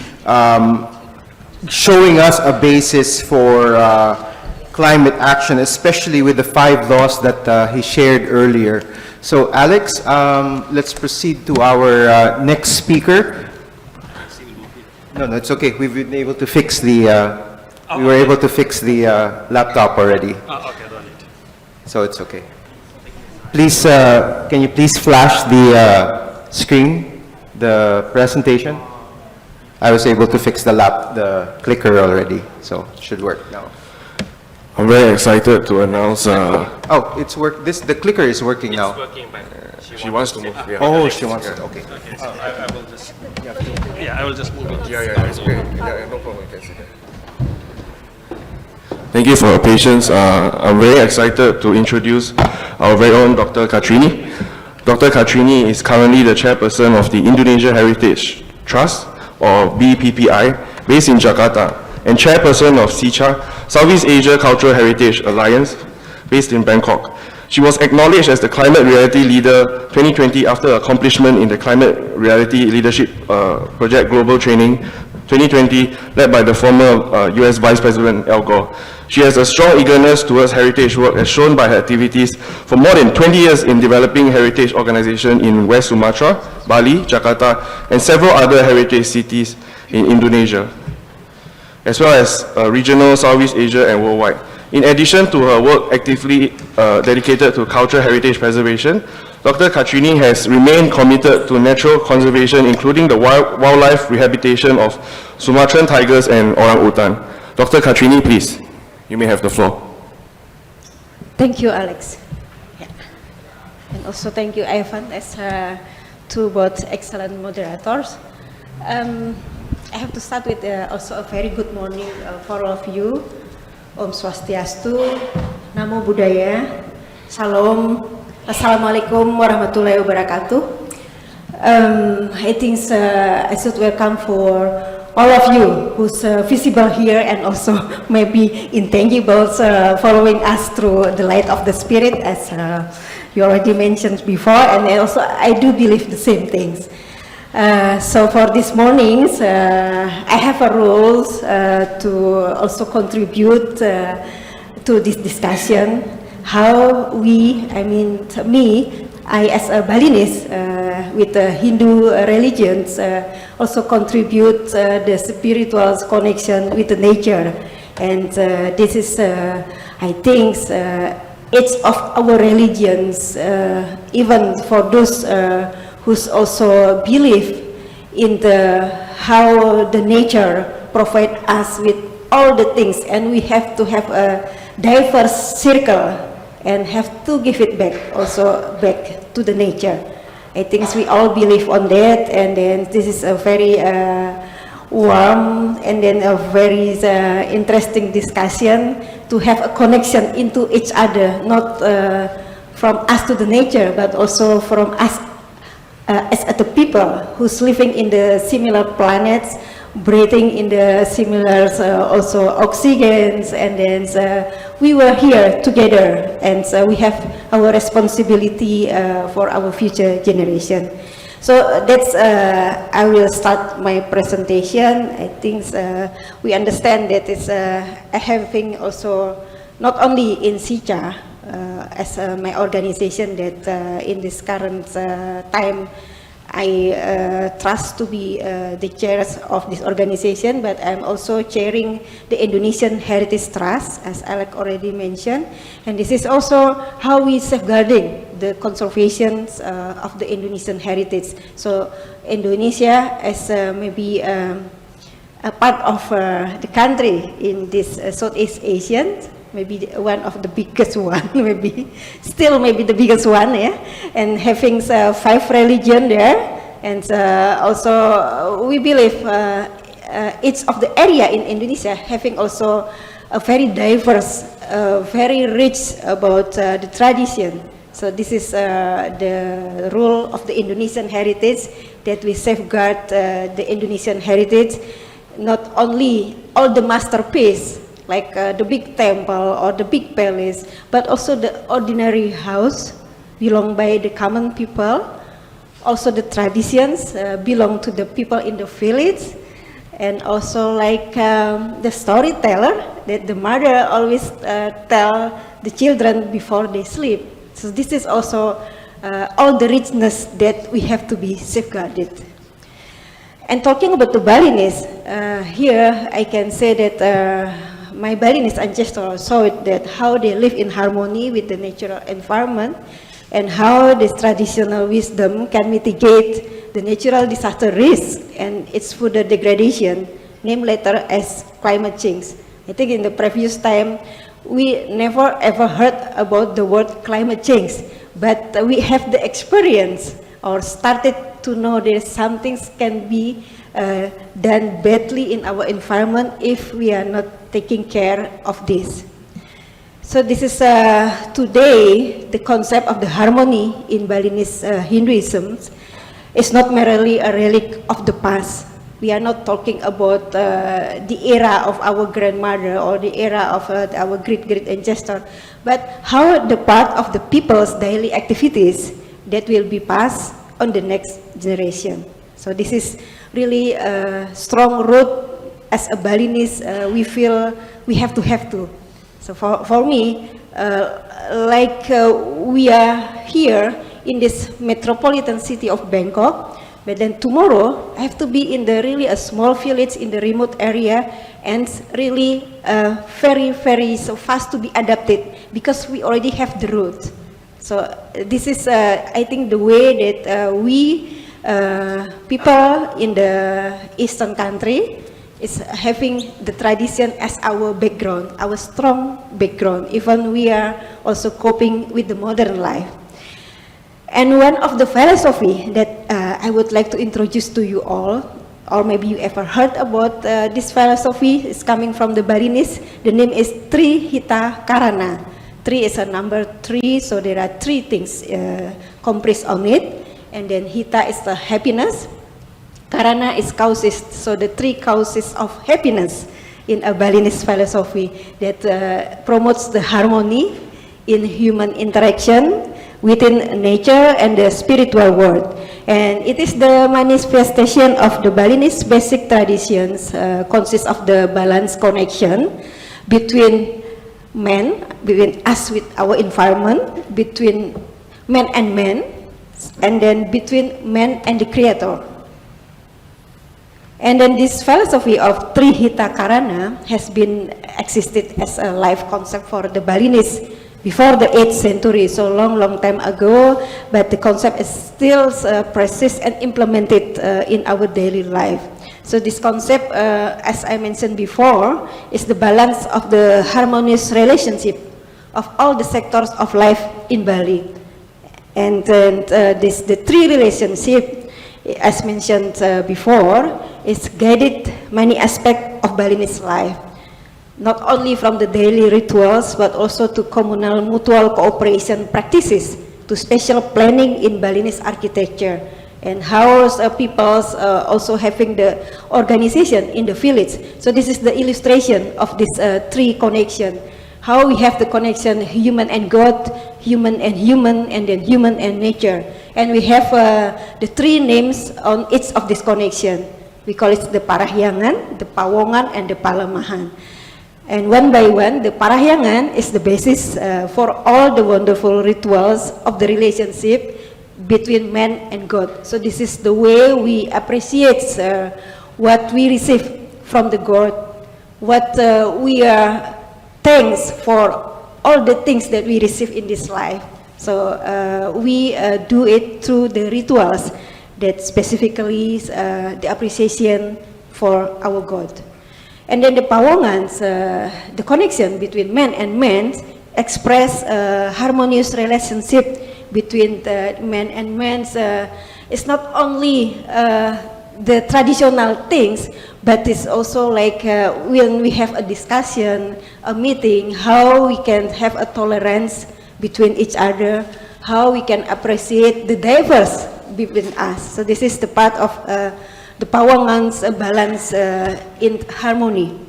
[SPEAKER 2] showing us a basis for climate action, especially with the 5 laws that he shared earlier. So Alex, let's proceed to our next speaker. No, it's okay. We've been able to fix the, we were able to fix the laptop already.
[SPEAKER 5] Okay, don't need.
[SPEAKER 2] So it's okay. Please, can you please flash the screen, the presentation? I was able to fix the clicker already, so it should work now.
[SPEAKER 3] I'm very excited to announce.
[SPEAKER 2] Oh, it's the clicker is working now.
[SPEAKER 5] It's working, but
[SPEAKER 3] She wants to move. Yeah.
[SPEAKER 2] Oh, she wants it. Okay.
[SPEAKER 5] I will just. Yeah, I will just move it.
[SPEAKER 3] Yeah, it's great. Yeah, no problem. You can see that. Thank you for your patience. I'm very excited to introduce our very own Dr. Katrini. Dr. Katrini is currently the chairperson of the Indonesia Heritage Trust, or BPPI, based in Jakarta, and chairperson of SICHA, Southeast Asia Cultural Heritage Alliance, based in Bangkok. She was acknowledged as the Climate Reality Leader 2020 after accomplishment in the Climate Reality Leadership Project Global Training 2020, led by the former US Vice President Al Gore. She has a strong eagerness towards heritage work, as shown by her activities for more than 20 years in developing heritage organizations in West Sumatra, Bali, Jakarta, and several other heritage cities in Indonesia, as well as regional Southeast Asia and worldwide. In addition to her work actively dedicated to cultural heritage preservation, Dr. Katrini has remained committed to natural conservation, including the wildlife rehabilitation of Sumatran tigers and orangutan. Dr. Katrini, please, you may have the floor.
[SPEAKER 4] Thank you, Alex. Yeah. And also thank you, Ivan, as to both excellent moderators. I have to start with also a very good morning for all of you. Om Swastiastu, Namo Buddhaya, Salam, Assalamualaikum warahmatullahi wabarakatuh. I think I should welcome for all of you who's visible here and also maybe intangible following us through the light of the spirit, as you already mentioned before, and also I do believe the same things. So for this mornings, I have a role to also contribute to this discussion. How we, I as a Balinese with the Hindu religions also contribute the spiritual connection with the nature. And this is, I think, each of our religions, even for those who's also believe in how the nature provide us with all the things, and we have to have a diverse circle and have to give it back to the nature. I think we all believe on that, and then this is a very warm and then a very interesting discussion to have a connection into each other, not from us to the nature, but also from us as the people who's living in the similar planets, breathing in the similar also oxygens, and then we were here together, and we have our responsibility for our future generation. So that's I will start my presentation. I think we understand that it's having also not only in SICA as my organization that in this current time I trust to be the chair of this organization, but I'm also chairing the Indonesian Heritage Trust, as Alec already mentioned, and this is also how we safeguarding the conservation of the Indonesian heritage. So Indonesia as maybe a part of the country in this Southeast Asian, maybe one of the biggest one, maybe still maybe the biggest one, yeah, and having 5 religion there, and also we believe each of the area in Indonesia having also a very diverse, very rich about the tradition. So this is the role of the Indonesian heritage, that we safeguard the Indonesian heritage, not only all the masterpiece like the big temple or the big palace, but also the ordinary house belong by the common people, also the traditions belong to the people in the village, and also like the storyteller that the mother always tell the children before they sleep. So this is also all the richness that we have to be safeguarded. And talking about the Balinese, here I can say that my Balinese ancestors saw it, that how they live in harmony with the natural environment, and how this traditional wisdom can mitigate the natural disaster risk and its further degradation, named later as climate change. I think in the previous time, we never ever heard about the word climate change, but we have the experience or started to know that some things can be done badly in our environment if we are not taking care of this. So this is today the concept of the harmony in Balinese Hinduism is not merely a relic of the past. We are not talking about the era of our grandmother or the era of our great ancestor, but how the part of the people's daily activities that will be passed on the next generation. So this is really a strong root as a Balinese. We feel we have to. So for me, we are here in this metropolitan city of Bangkok, but then tomorrow I have to be in the really a small village in the remote area, and really very so fast to be adapted because we already have the root. So this is I think the way that we people in the Eastern country is having the tradition as our background, our strong background, even we are also coping with the modern life. And one of the philosophy that I would like to introduce to you all, or maybe you ever heard about this philosophy, is coming from the Balinese. The name is Tri Hita Karana. Tri is a number 3, so there are 3 things comprised on it. And then Hita is the happiness. Karana is causes, so the 3 causes of happiness in a Balinese philosophy that promotes the harmony in human interaction within nature and the spiritual world. And it is the manifestation of the Balinese basic traditions, consists of the balanced connection between man, between us with our environment, between man, and then between man and the creator. And then this philosophy of Trihita Karana has been existed as a life concept for the Balinese before the 8th century, so long time ago, but the concept is still persist and implemented in our daily life. So this concept, as I mentioned before, is the balance of the harmonious relationship of all the sectors of life in Bali. And the 3 relationship, as mentioned before, is guided many aspects of Balinese life, not only from the daily rituals, but also to communal mutual cooperation practices, to spatial planning in Balinese architecture, and how people's also having the organization in the village. So this is the illustration of this three connection. How we have the connection human and God, human and human, and then human and nature. And we have the three names on each of this connection. We call it the Parahyangan, the Pawongan, and the Palemahan. And one by one, the Parahyangan is the basis for all the wonderful rituals of the relationship between man and God. So this is the way we appreciate what we receive from the God, what we are thanks for all the things that we receive in this life. So we do it through the rituals that specifically the appreciation for our God. And then the Pawongans, the connection between man and man, express a harmonious relationship between the man and man. It's not only the traditional things, but it's also like when we have a discussion, a meeting, how we can have a tolerance between each other, how we can appreciate the diverse between us. So this is the part of the Pawangans balance in harmony.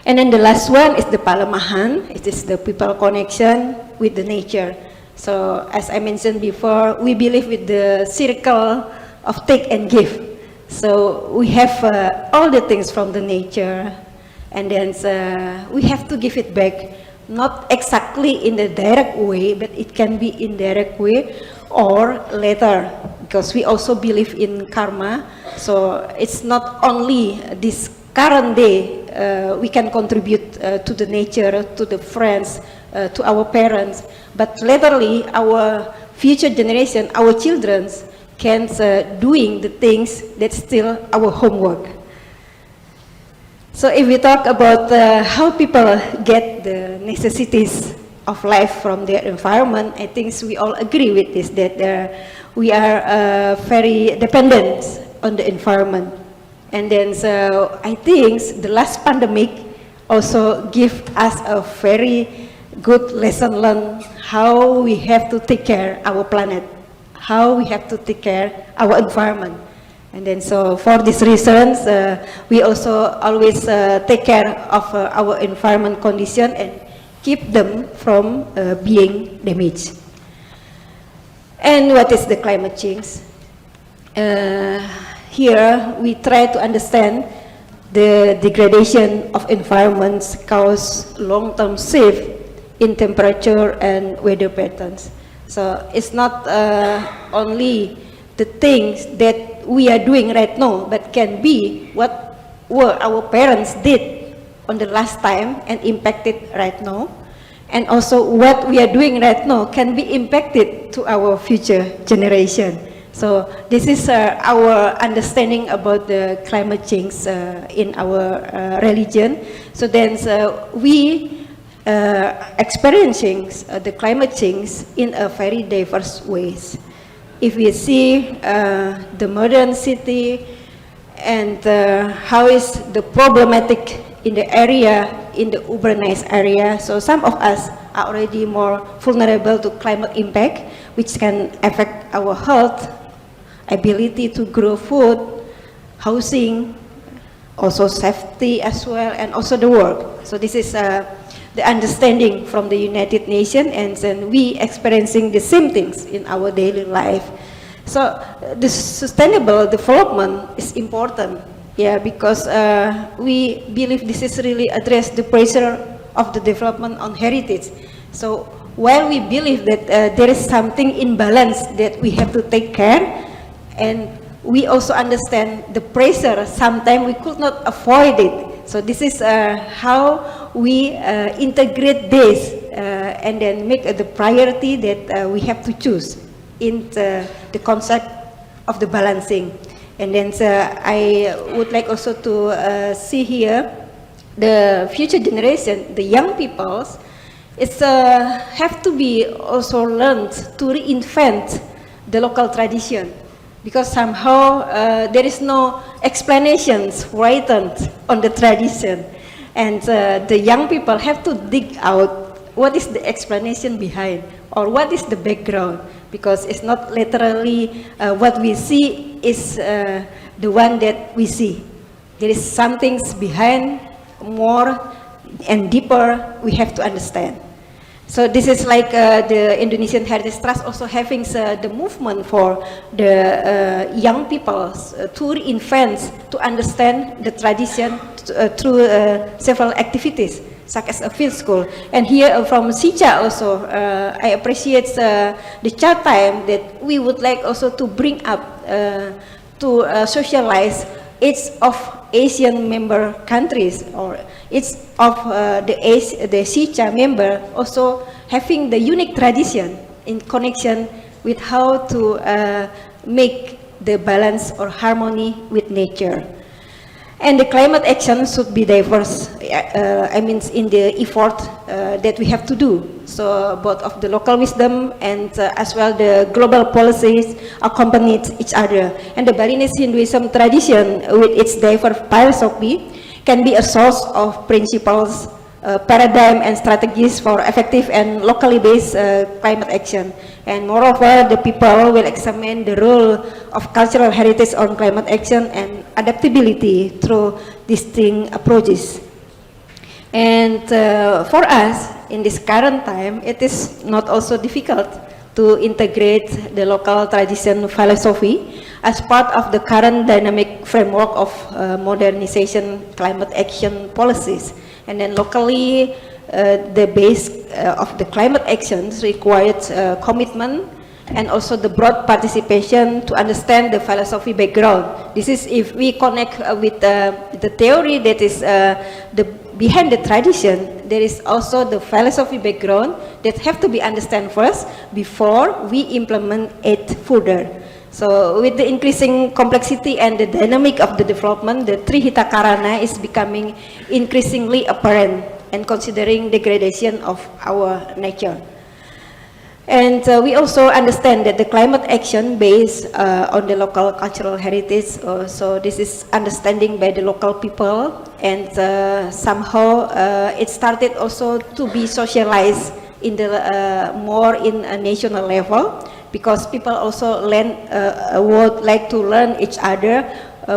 [SPEAKER 4] And then the last one is the Palemahan. It is the people connection with the nature. So as I mentioned before, we believe with the circle of take and give. So we have all the things from the nature, and then we have to give it back, not exactly in the direct way, but it can be indirect way or later, because we also believe in karma. So it's not only this current day we can contribute to the nature, to the friends, to our parents, but laterly our future generation, our children's, can doing the things that's still our homework. So if we talk about how people get the necessities of life from their environment, I think we all agree with this, that we are very dependent on the environment. And then so I think the last pandemic also give us a very good lesson learned how we have to take care our planet, how we have to take care our environment. And then so for these reasons, we also always take care of our environment condition and keep them from being damaged. And what is the climate change? Here we try to understand the degradation of environments cause long-term shift in temperature and weather patterns. So it's not only the things that we are doing right now, but can be what were our parents did on the last time and impacted right now. And also what we are doing right now can be impacted to our future generation. So this is our understanding about the climate change in our religion. So then we experiencing the climate change in a very diverse ways. If we see the modern city and how is the problematic in the area, in the urbanized area, so some of us are already more vulnerable to climate impact, which can affect our health, ability to grow food, housing, also safety as well, and also the work. So this is the understanding from the United Nations, and then we experiencing the same things in our daily life. So the sustainable development is important, yeah, because we believe this is really address the pressure of the development on heritage. So while we believe that there is something imbalance that we have to take care, and we also understand the pressure, sometimes we could not avoid it. So this is how we integrate this and then make the priority that we have to choose in the concept of the balancing. And then I would like also to see here the future generation, the young peoples, it's have to be also learned to reinvent the local tradition. because somehow there is no explanations written on the tradition, and the young people have to dig out what is the explanation behind or what is the background, because it's not literally what we see is the one that we see. There is some things behind, more and deeper we have to understand. So this is like the Indonesian Heritage Trust also having the movement for the young people to reinvent, to understand the tradition through several activities, such as a field school. And here from Sija also, I appreciate the child time that we would like also to bring up to socialize each of Asian member countries, or each of the Sija member also having the unique tradition in connection with how to make the balance or harmony with nature. And the climate action should be diverse, in the effort that we have to do. So both of the local wisdom and as well the global policies accompany each other. And the Balinese Hinduism tradition with its diverse philosophy can be a source of principles, paradigm and strategies for effective and locally based climate action. And moreover, the people will examine the role of cultural heritage on climate action and adaptability through distinct approaches. And for us, in this current time, it is not also difficult to integrate the local tradition philosophy as part of the current dynamic framework of modernization climate action policies. And then locally, the base of the climate actions required commitment and also the broad participation to understand the philosophy background. This is if we connect with the theory that is behind the tradition, there is also the philosophy background that have to be understood first before we implement it further. So with the increasing complexity and the dynamic of the development, the Trihita Karana is becoming increasingly apparent and considering degradation of our nature. And we also understand that the climate action based on the local cultural heritage, so this is understanding by the local people, and somehow it started also to be socialized in the more in a national level, because people also would like to learn each other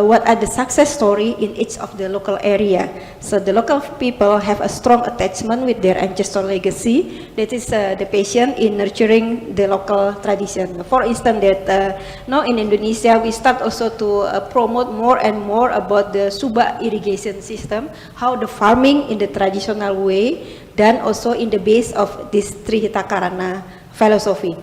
[SPEAKER 4] what are the success story in each of the local area. So the local people have a strong attachment with their ancestral legacy. That is the passion in nurturing the local tradition. For instance, that now in Indonesia, we start also to promote more and more about the Suba irrigation system, how the farming in the traditional way, done also in the base of this Trihita Karana philosophy.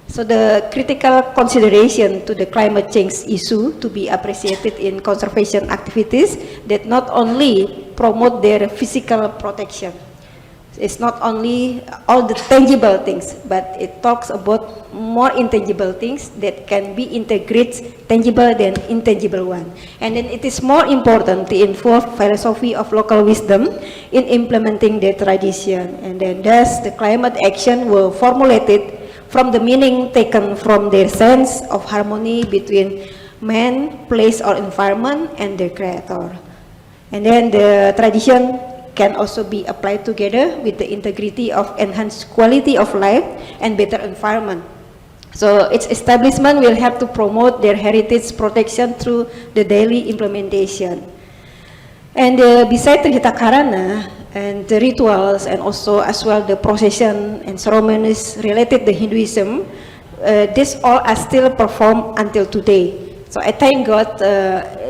[SPEAKER 4] So the critical consideration to the climate change issue to be appreciated in conservation activities that not only promote their physical protection. It's not only all the tangible things, but it talks about more intangible things that can be integrated tangible than intangible one. And then it is more important to involve philosophy of local wisdom in implementing their tradition. And then thus the climate action will formulate it from the meaning taken from their sense of harmony between man, place or environment and their creator. And then the tradition can also be applied together with the integrity of enhanced quality of life and better environment. So its establishment will have to promote their heritage protection through the daily implementation. And beside Trihita Karana and the rituals and also as well the procession and ceremonies related to Hinduism, these all are still performed until today. So I thank God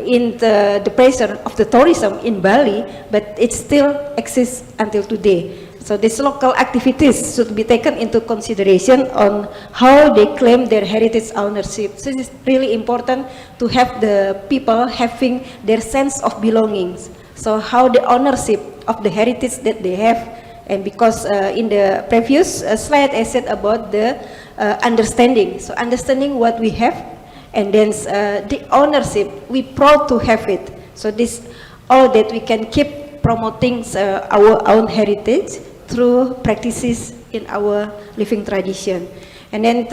[SPEAKER 4] in the pressure of the tourism in Bali, but it still exists until today. So these local activities should be taken into consideration on how they claim their heritage ownership. So it is really important to have the people having their sense of belongings. So how the ownership of the heritage that they have, and because in the previous slide I said about the understanding. So understanding what we have, and then the ownership, we proud to have it. So this all that we can keep promoting our own heritage through practices in our living tradition. And then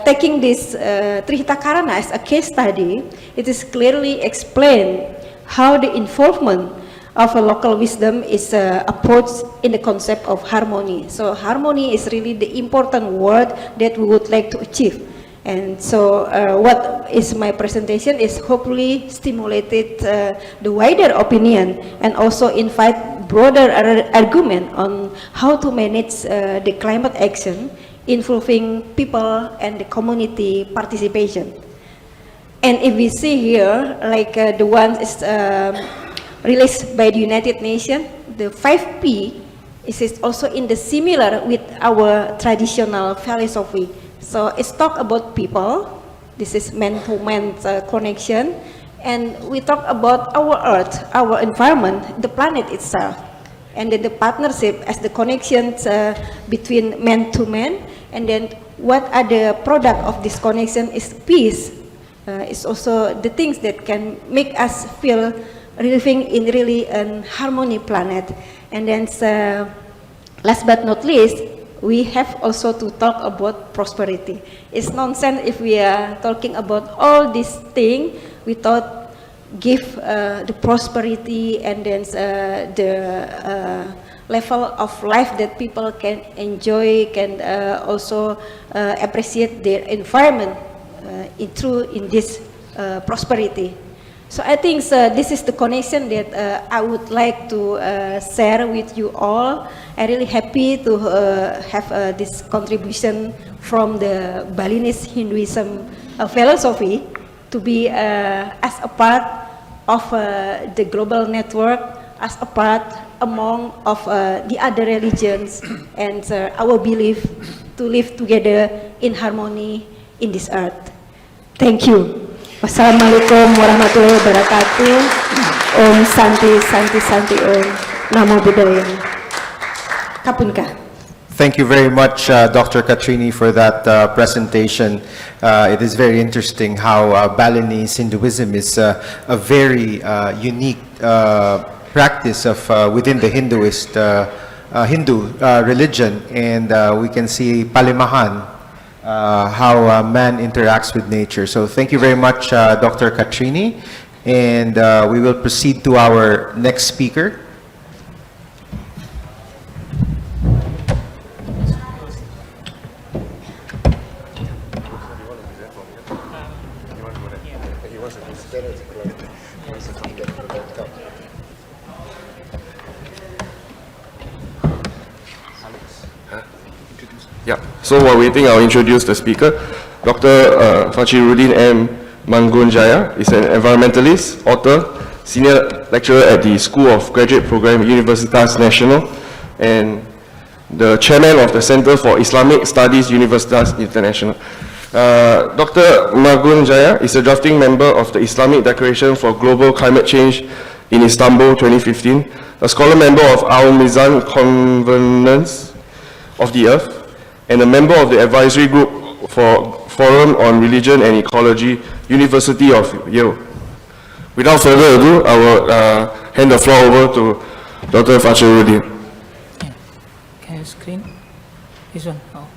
[SPEAKER 4] taking this Trihita Karana as a case study, it is clearly explained how the involvement of a local wisdom is approached in the concept of harmony. So harmony is really the important word that we would like to achieve. And so what is my presentation is hopefully stimulated the wider opinion and also invite broader argument on how to manage the climate action involving people and the community participation. And if we see here, like the one is released by the United Nations, the 5P is also in the similar with our traditional philosophy. So it's talk about people, this is man-to-man connection, and we talk about our earth, our environment, the planet itself, and then the partnership as the connections between man to man, and then what are the product of this connection is peace. It's also the things that can make us feel living in really an harmony planet. And then last but not least, we have also to talk about prosperity. It's nonsense if we are talking about all these things without give the prosperity and then the level of life that people can enjoy, can also appreciate their environment in this prosperity. So I think this is the connection that I would like to share with you all. I'm really happy to have this contribution from the Balinese Hinduism philosophy to be as a part of the global network, as a part among of the other religions, and our belief to live together in harmony in this earth. Thank you. Wassalamualaikum warahmatullahi wabarakatuh. Om Santi Santi Santi Om. Namo Buddhaya. Kapunka.
[SPEAKER 2] Thank you very much, Dr. Katrini, for that presentation. It is very interesting how Balinese Hinduism is a very unique practice of within the Hindu religion, and we can see Palimahan, how man interacts with nature. So thank you very much, Dr. Katrini, and we will proceed to our next speaker.
[SPEAKER 3] Yeah, so while waiting, I'll introduce the speaker. Dr. Fachiruddin M. Mangunjaya is an environmentalist, author, senior lecturer at the School of Graduate Program Universitas Nasional, and the chairman of the Center for Islamic Studies Universitas International. Dr. Mangunjaya is a drafting member of the Islamic Declaration for Global Climate Change in Istanbul 2015, a scholar member of Al-Mizan Covenants of the Earth, and a member of the advisory group for Forum on Religion and Ecology, University of Yale. Without further ado, I will hand the floor over to Dr. Fachiruddin.
[SPEAKER 7] Can you screen? This one? Oh.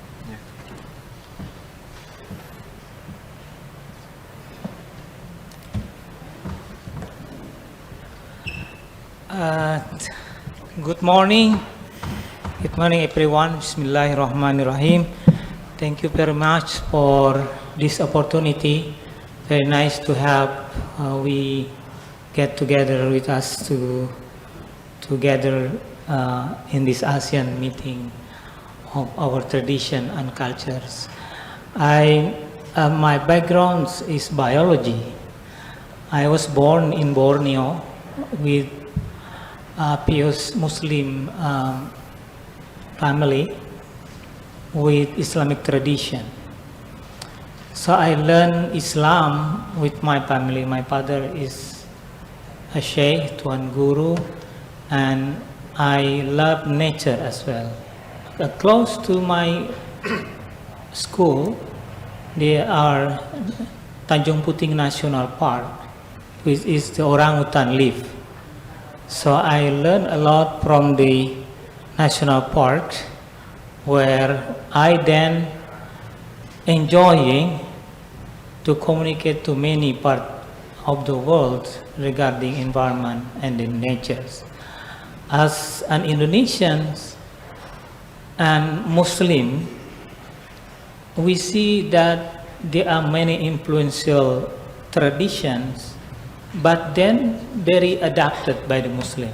[SPEAKER 7] Good morning. Good morning, everyone. Bismillahirrahmanirrahim. Thank you very much for this opportunity. Very nice to have we get together with us together in this ASEAN meeting of our tradition and cultures. My background is biology. I was born in Borneo with a pious Muslim family with Islamic tradition. So I learned Islam with my family. My father is a sheikh, Tuan Guru, and I love nature as well. Close to my school, there are Tanjung Puting National Park, which is the orangutan live. So I learned a lot from the national park, where I then enjoying to communicate to many parts of the world regarding environment and the natures. As an Indonesian and Muslim, we see that there are many influential traditions, but then very adapted by the Muslim.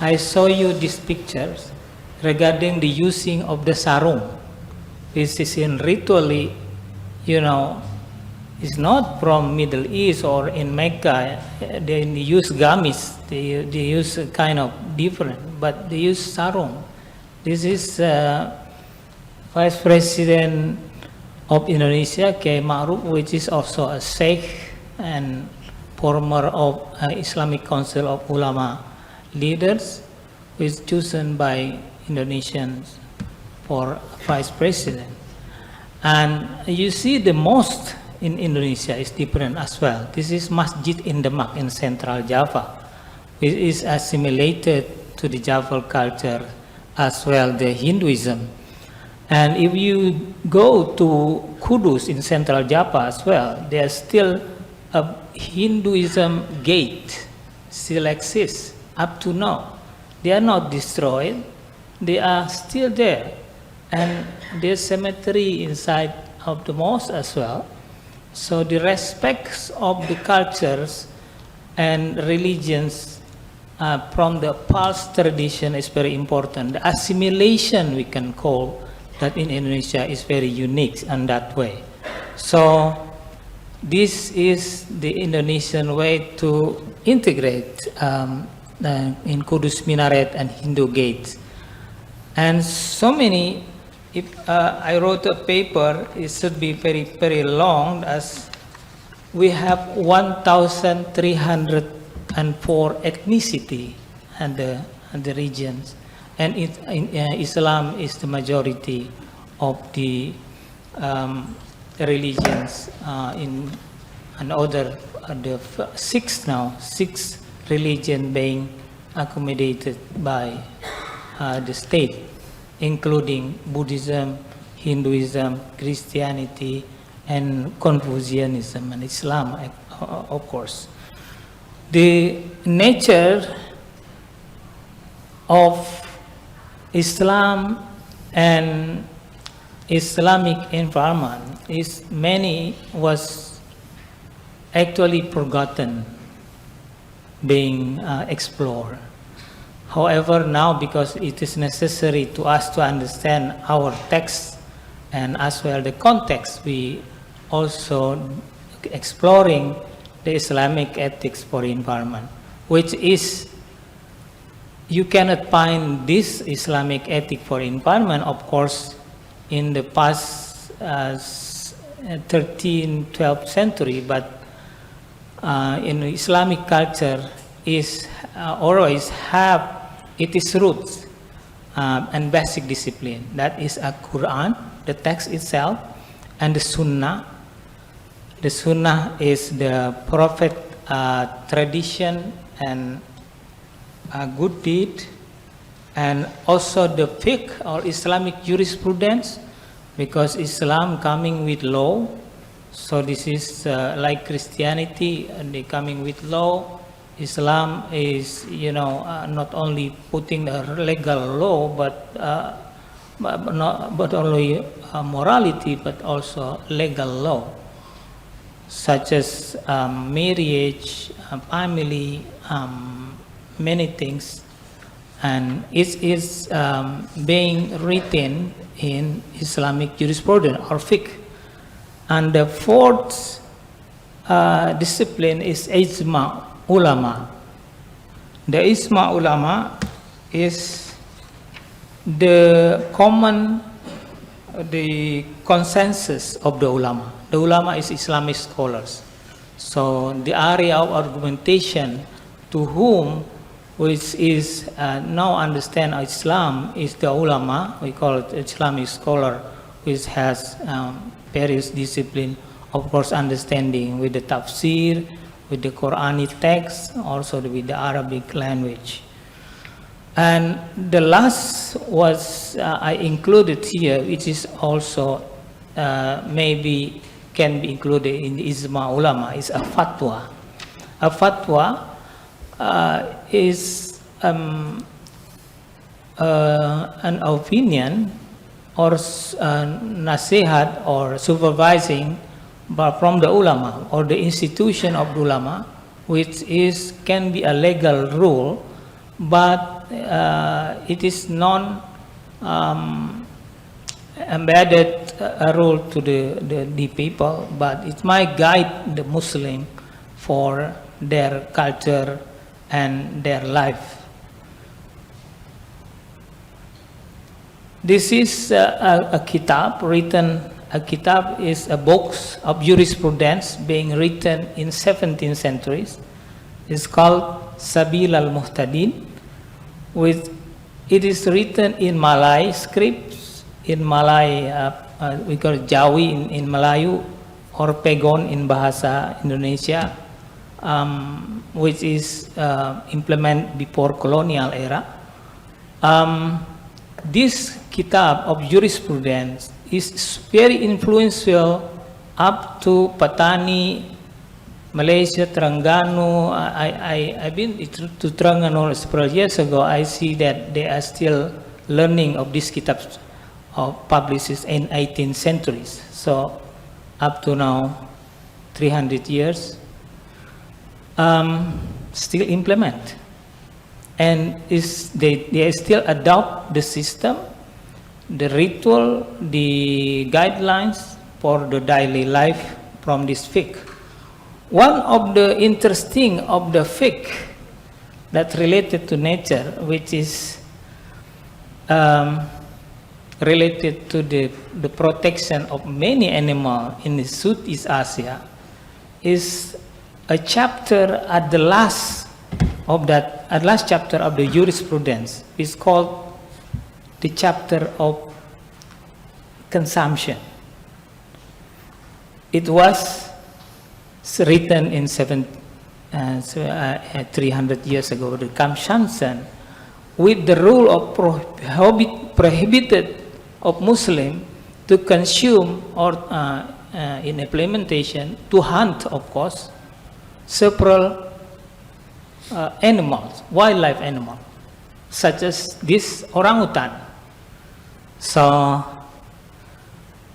[SPEAKER 7] I show you these pictures regarding the using of the sarung. This is in ritually, it's not from Middle East or in Mecca. They use gamis. They use a kind of different, but they use sarung. This is Vice President of Indonesia, Kiai Ma'ruf, which is also a Sheikh and former of Islamic Council of Ulama leaders, who is chosen by Indonesians for Vice President. And you see the mosque in Indonesia is different as well. This is Masjid in Demak in Central Java, which is assimilated to the Java culture as well, the Hinduism. And if you go to Kudus in Central Java as well, there's still a Hinduism gate still exists up to now. They are not destroyed, they are still there. And there's cemetery inside of the mosque as well. So the respect of the cultures and religions from the past tradition is very important. The assimilation, we can call that, in Indonesia is very unique in that way. So this is the Indonesian way to integrate in Kudus Minaret and Hindu gates. And so many, if I wrote a paper, it should be very, very long, as we have 1,304 ethnicity and the regions. And Islam is the majority of the religions in another, six religion being accommodated by the state, including Buddhism, Hinduism, Christianity, and Confucianism, and Islam, of course. The nature of Islam and Islamic environment was actually forgotten, being explored. However, now, because it is necessary to us to understand our text and as well the context, we also exploring the Islamic ethics for environment, which is, you cannot find this Islamic ethic for environment, of course, in the past 13th, 12th century, but in Islamic culture is always have its roots and basic discipline. That is a Quran, the text itself, and the Sunnah. The Sunnah is the Prophet tradition and a good deed, and also the fiqh or Islamic jurisprudence, because Islam coming with law. So this is like Christianity, and they coming with law. Islam is, not only putting a legal law, but not only morality, but also legal law, such as marriage, family, many things, and it is being written in Islamic jurisprudence or fiqh. And the fourth discipline is ijma ulama. The ijma ulama is the consensus of the ulama. The ulama is Islamic scholars. So the area of argumentation to whom which is now understand Islam is the ulama. We call it Islamic scholar, which has various discipline, of course, understanding with the tafsir, with the Quranic text, also with the Arabic language. And the last was I included here, which is also maybe can be included in the Ijma Ulama is a fatwa. A fatwa is an opinion or nasihat or supervising from the ulama or the institution of the ulama, which can be a legal rule, but it is non embedded a rule to the people, but it might guide the Muslim for their culture and their life. This is a kitab written. A kitab is a book of jurisprudence being written in 17th centuries. It's called Sabil al-Muhtadin. It is written in Malay scripts, in Malay, we call it Jawi in Melayu, or Pegon in Bahasa Indonesia, which is implemented before colonial era. This kitab of jurisprudence is very influential up to Patani, Malaysia, Terengganu. I've been to Terengganu several years ago. I see that they are still learning of these kitabs published in 18th centuries. So up to now, 300 years, still implement. And they still adopt the system, the ritual, the guidelines for the daily life from this fiqh. One of the interesting of the fiqh that related to nature, which is related to the protection of many animals in Southeast Asia, is a chapter at the last chapter of the jurisprudence. Is called the chapter of consumption. It was written in 300 years ago. The consumption, with the rule of prohibited of Muslim to consume or in implementation to hunt, of course, several animals, wildlife animals, such as this orangutan. So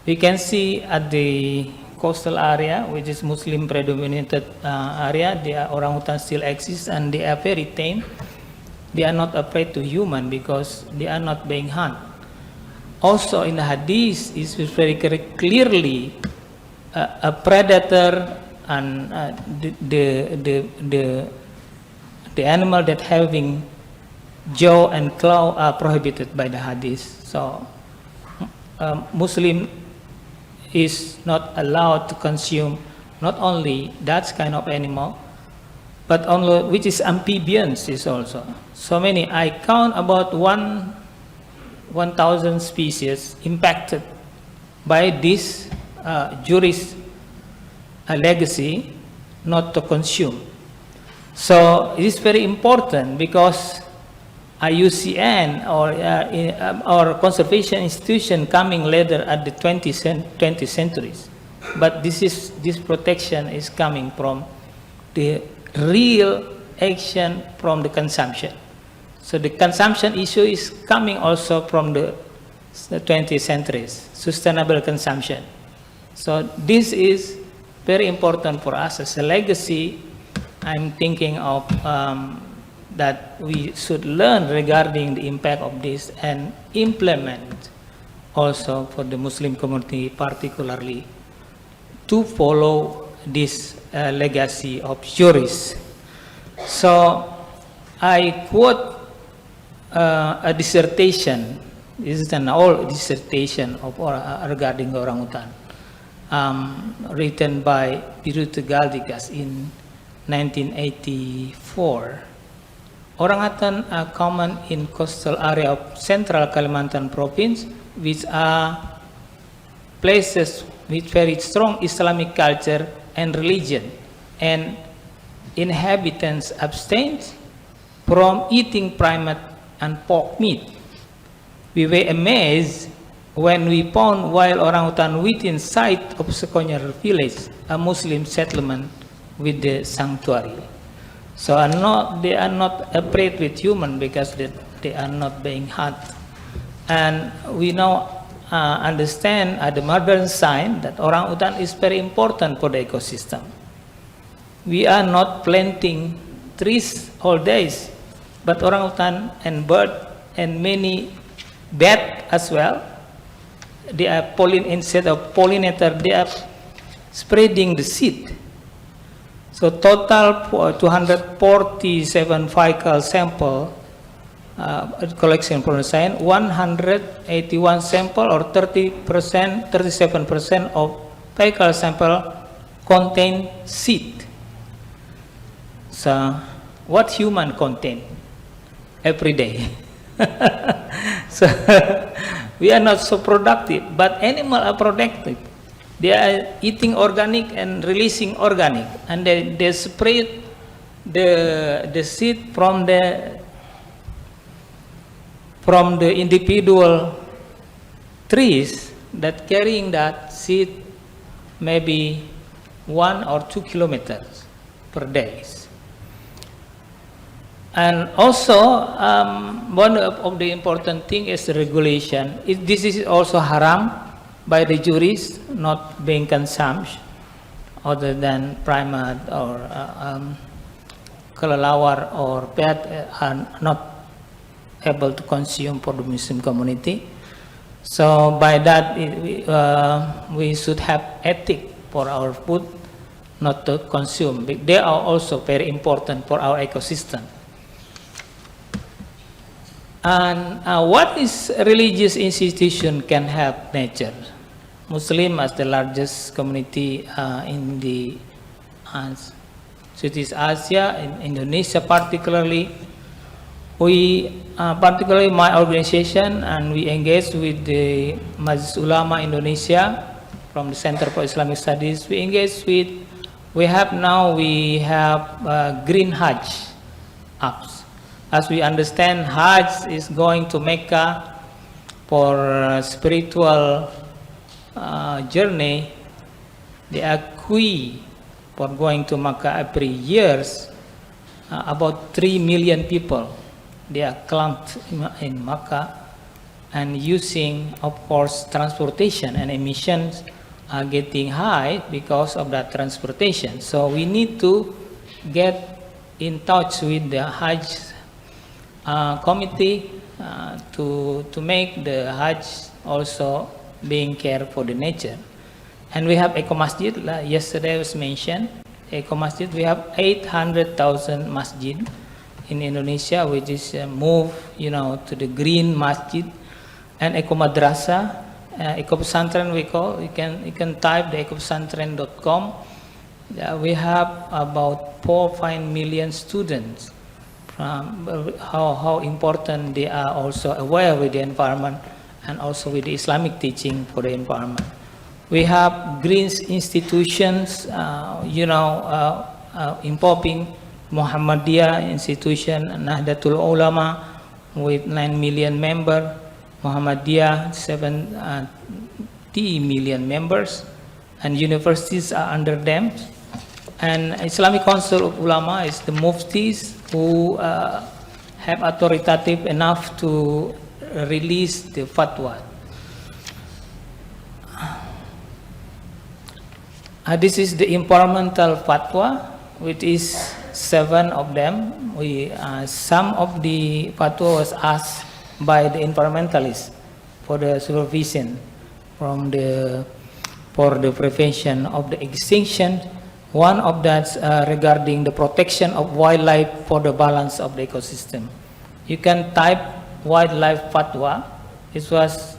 [SPEAKER 7] we can see at the coastal area, which is Muslim predominated area, the orangutan still exists and they are very tame. They are not afraid to human because they are not being hunted. Also in the hadith is very clearly a predator and the animal that having jaw and claw are prohibited by the hadith. So Muslim is not allowed to consume not only that kind of animal, but only which is amphibians is also. So many, I count about 1,000 species impacted by this jurist legacy not to consume. So it is very important because IUCN or conservation institution coming later at the 20th centuries, but this protection is coming from the real action from the consumption. So the consumption issue is coming also from the 20th centuries, sustainable consumption. So this is very important for us as a legacy. I'm thinking of that we should learn regarding the impact of this and implement also for the Muslim community particularly to follow this legacy of jurists. So I quote a dissertation. This is an old dissertation of regarding orangutan, written by Biruta Galdikas in 1984. Orangutan are common in coastal area of central Kalimantan province, which are places with very strong Islamic culture and religion, and inhabitants abstain from eating primate and pork meat. We were amazed when we found wild orangutan within sight of Sekonyer village, a Muslim settlement with the sanctuary. So they are not afraid with human because they are not being hurt. And we now understand at the modern science that orangutan is very important for the ecosystem. We are not planting trees all days, but orangutan and bird and many bat as well, they are instead of pollinator, they are spreading the seed. So total 247 fecal sample collection from the science, 181 sample or 37% of fecal sample contain seed. So what human contain every day? So we are not so productive, but animals are productive. They are eating organic and releasing organic, and they spread the seed from the individual trees that carrying that seed maybe 1 or 2 kilometers per day. And also one of the important thing is the regulation. This is also haram by the jurists, not being consumed other than primate or kelelawar or pet are not able to consume for the Muslim community. So by that we should have ethic for our food not to consume. They are also very important for our ecosystem. And what is religious institution can help nature? Muslim as the largest community in the Southeast Asia, in Indonesia particularly, we, particularly my organization, and we engage with the Majlis Ulama Indonesia from the Center for Islamic Studies. We engage with, we have Green Hajj apps. As we understand, Hajj is going to Mecca for spiritual journey. They are queue for going to Mecca every year. About 3 million people, they are clumped in Mecca and using, of course, transportation, and emissions are getting high because of that transportation. So we need to get in touch with the Hajj committee to make the Hajj also being cared for the nature. And we have Eco Masjid, yesterday was mentioned, Eco Masjid, we have 800,000 masjid in Indonesia, which is moved, to the green masjid, and Eco Madrasa, Eco Pesantren we call, you can type the ecopesantren.com. We have about 4-5 million students. How important they are also aware with the environment and also with the Islamic teaching for the environment. We have green institutions, involving Muhammadiyah institution, Nahdlatul Ulama with 9 million members, Muhammadiyah 70 million members, and universities are under them. And Islamic Council of Ulama is the muftis who have authoritative enough to release the fatwa. This is the environmental fatwa, which is 7 of them. Some of the fatwa was asked by the environmentalists for the supervision for the prevention of the extinction. One of that regarding the protection of wildlife for the balance of the ecosystem. You can type wildlife fatwa. It was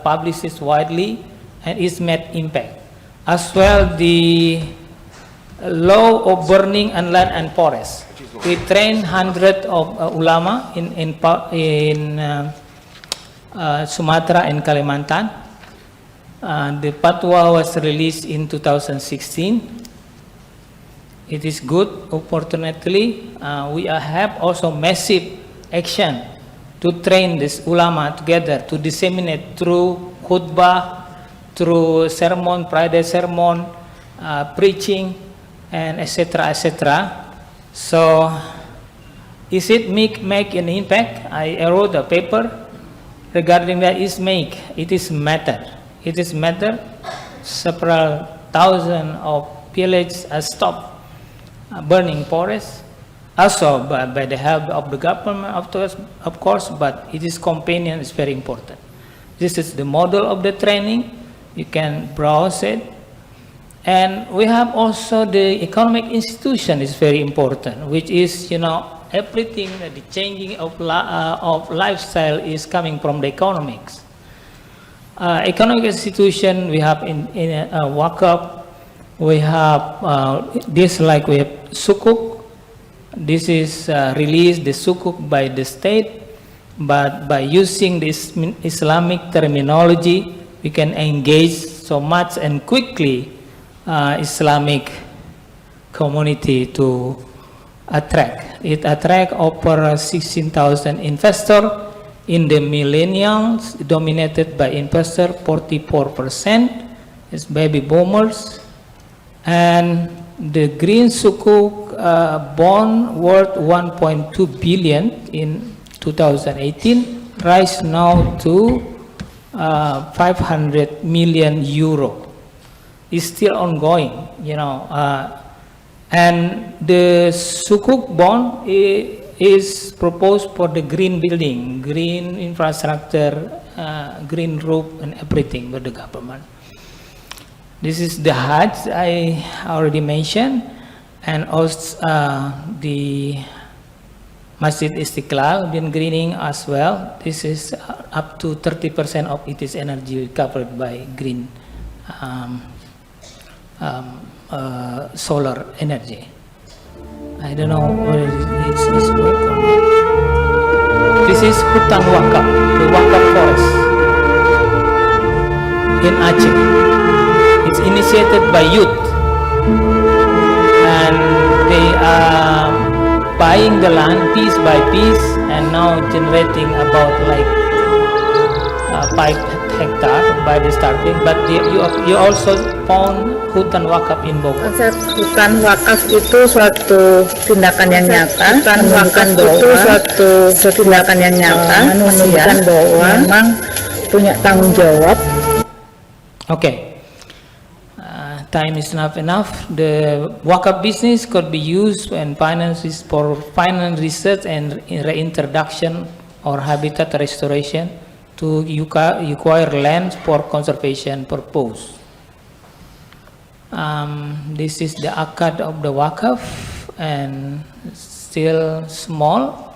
[SPEAKER 7] published widely and it's made impact. As well, the law of burning and land and forest. We train hundreds of ulama in Sumatra and Kalimantan. The fatwa was released in 2016. It is good. Unfortunately, we have also massive action to train this ulama together to disseminate through khutbah, through sermon, Friday sermon, preaching, and etc. etc. So, is it make an impact? I wrote a paper regarding that. It is matter. It is matter. Several thousand of villages are stopped burning forests, also by the help of the government, of course, but it is companion is very important. This is the model of the training. You can browse it. And we have also the economic institution is very important, which is, everything, the changing of lifestyle is coming from the economics. Economic institution, we have in Wakaf, we have this, like we have sukuk. This is released, the sukuk, by the state, but by using this Islamic terminology, we can engage so much and quickly Islamic community to attract. It attract over 16,000 investors. In the millennials, dominated by investor, 44% is baby boomers. And the green sukuk bond worth 1.2 billion in 2018 rise now to 500 million euro. Is still ongoing, and the sukuk bond is proposed for the green building, green infrastructure, green roof, and everything with the government. This is the Hajj I already mentioned, and also the Masjid Istiqlal been greening as well. This is up to 30% of its energy covered by green solar energy. I don't know whether it's work or not. This is hutan wakaf, the wakaf forest in Aceh. It's initiated by youth, and they are buying the land piece by piece, and now generating about like 5 hectares by the starting. But you also found hutan wakaf in Bogor.
[SPEAKER 8] Konsep hutan wakaf itu suatu tindakan yang nyata, menunjukkan bahwa memang punya tanggung jawab.
[SPEAKER 7] Okay. Time is not enough. The wakaf business could be used and finances for finance research and reintroduction or habitat restoration to acquire land for conservation purpose. This is the akad of the wakaf, and still small,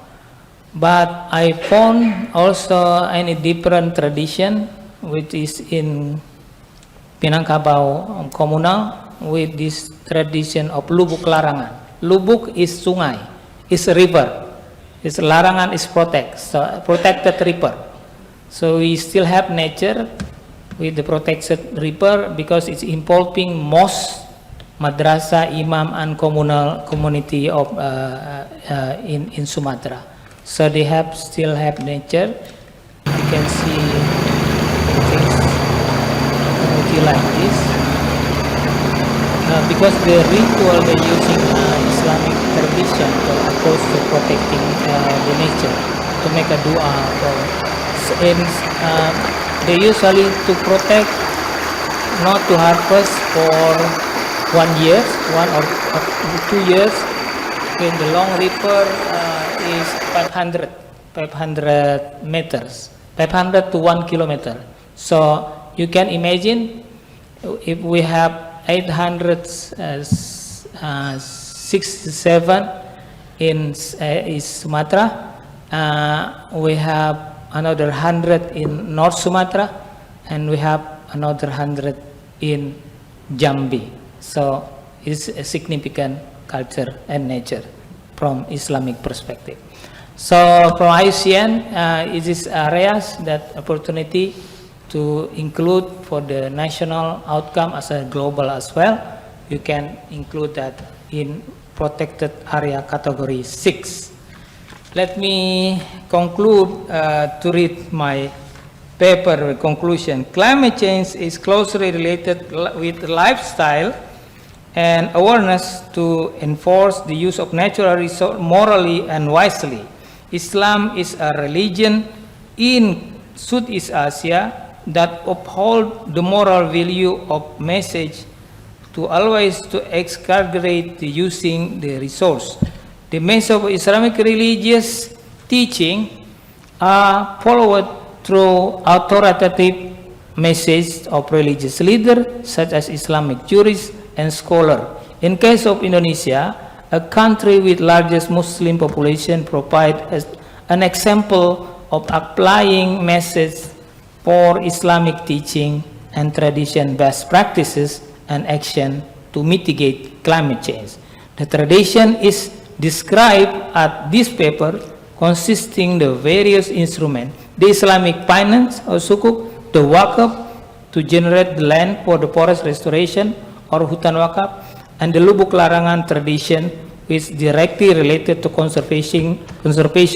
[SPEAKER 7] but I found also any different tradition which is in Minangkabau communal with this tradition of lubuk larangan. Lubuk is sungai, is river. Is larangan is protected river. So we still have nature with the protected river because it's involving mosque, madrasah, imam, and communal community of in Sumatra. So they still have nature. You can see things like this. Because the ritual they're using Islamic tradition to oppose to protecting the nature, to make a dua for. And they usually to protect, not to harvest for 1 year, 1 or 2 years. When the long river is 500 meters, 500 to 1 kilometer. So you can imagine if we have 867 in Sumatra, we have another 100 in North Sumatra, and we have another 100 in Jambi. So it's a significant culture and nature from Islamic perspective. So from IUCN, it is areas that opportunity to include for the national outcome as a global as well. You can include that in protected area category 6. Let me conclude to read my paper conclusion. Climate change is closely related with lifestyle and awareness to enforce the use of natural resources morally and wisely. Islam is a religion in Southeast Asia that uphold the moral value of message to always to exaggerate the using the resource. The message of Islamic religious teaching are followed through authoritative message of religious leaders such as Islamic jurists and scholars. In case of Indonesia, a country with largest Muslim population, provide as an example of applying message for Islamic teaching and tradition best practices and action to mitigate climate change. The tradition is described at this paper consisting the various instruments, the Islamic finance or sukuk, the wakaf to generate the land for the forest restoration or hutan wakaf, and the lubuk larangan tradition which directly related to conservation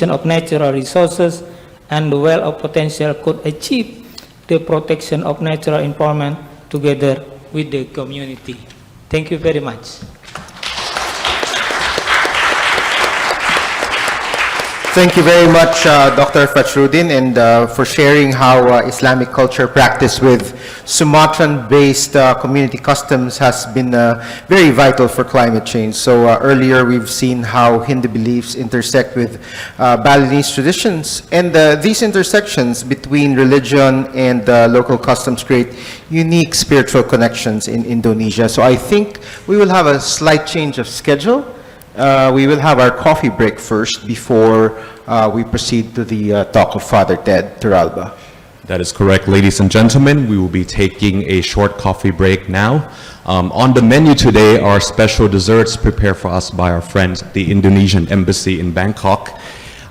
[SPEAKER 7] of natural resources and the well of potential could achieve the protection of natural environment together with the community. Thank you very much.
[SPEAKER 2] Thank you very much, Dr. Fachruddin, and for sharing how Islamic culture practice with Sumatran-based community customs has been very vital for climate change. So earlier we've seen how Hindu beliefs intersect with Balinese traditions, and these intersections between religion and local customs create unique spiritual connections in Indonesia. So I think we will have a slight change of schedule. We will have our coffee break first before we proceed to the talk of Father Ted Turalba.
[SPEAKER 1] That is correct, ladies and gentlemen. We will be taking a short coffee break now. On the menu today are special desserts prepared for us by our friends at the Indonesian Embassy in Bangkok.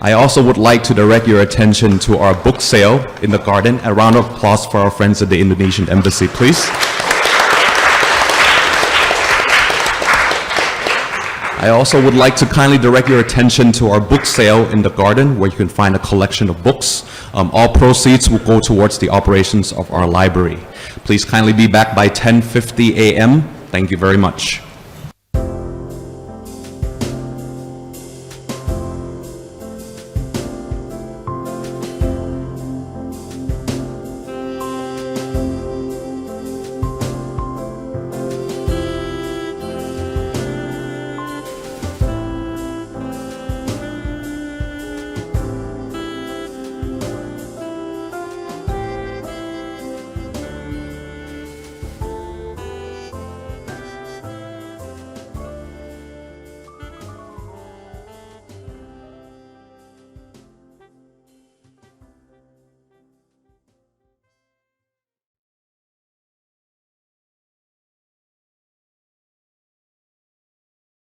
[SPEAKER 1] I also would like to direct your attention to our book sale in the garden. A round of applause for our friends at the Indonesian Embassy, please. I also would like to kindly direct your attention to our book sale in the garden, where you can find a collection of books. All proceeds will go towards the operations of our library. Please kindly be back by 10:50 a.m. Thank you very much.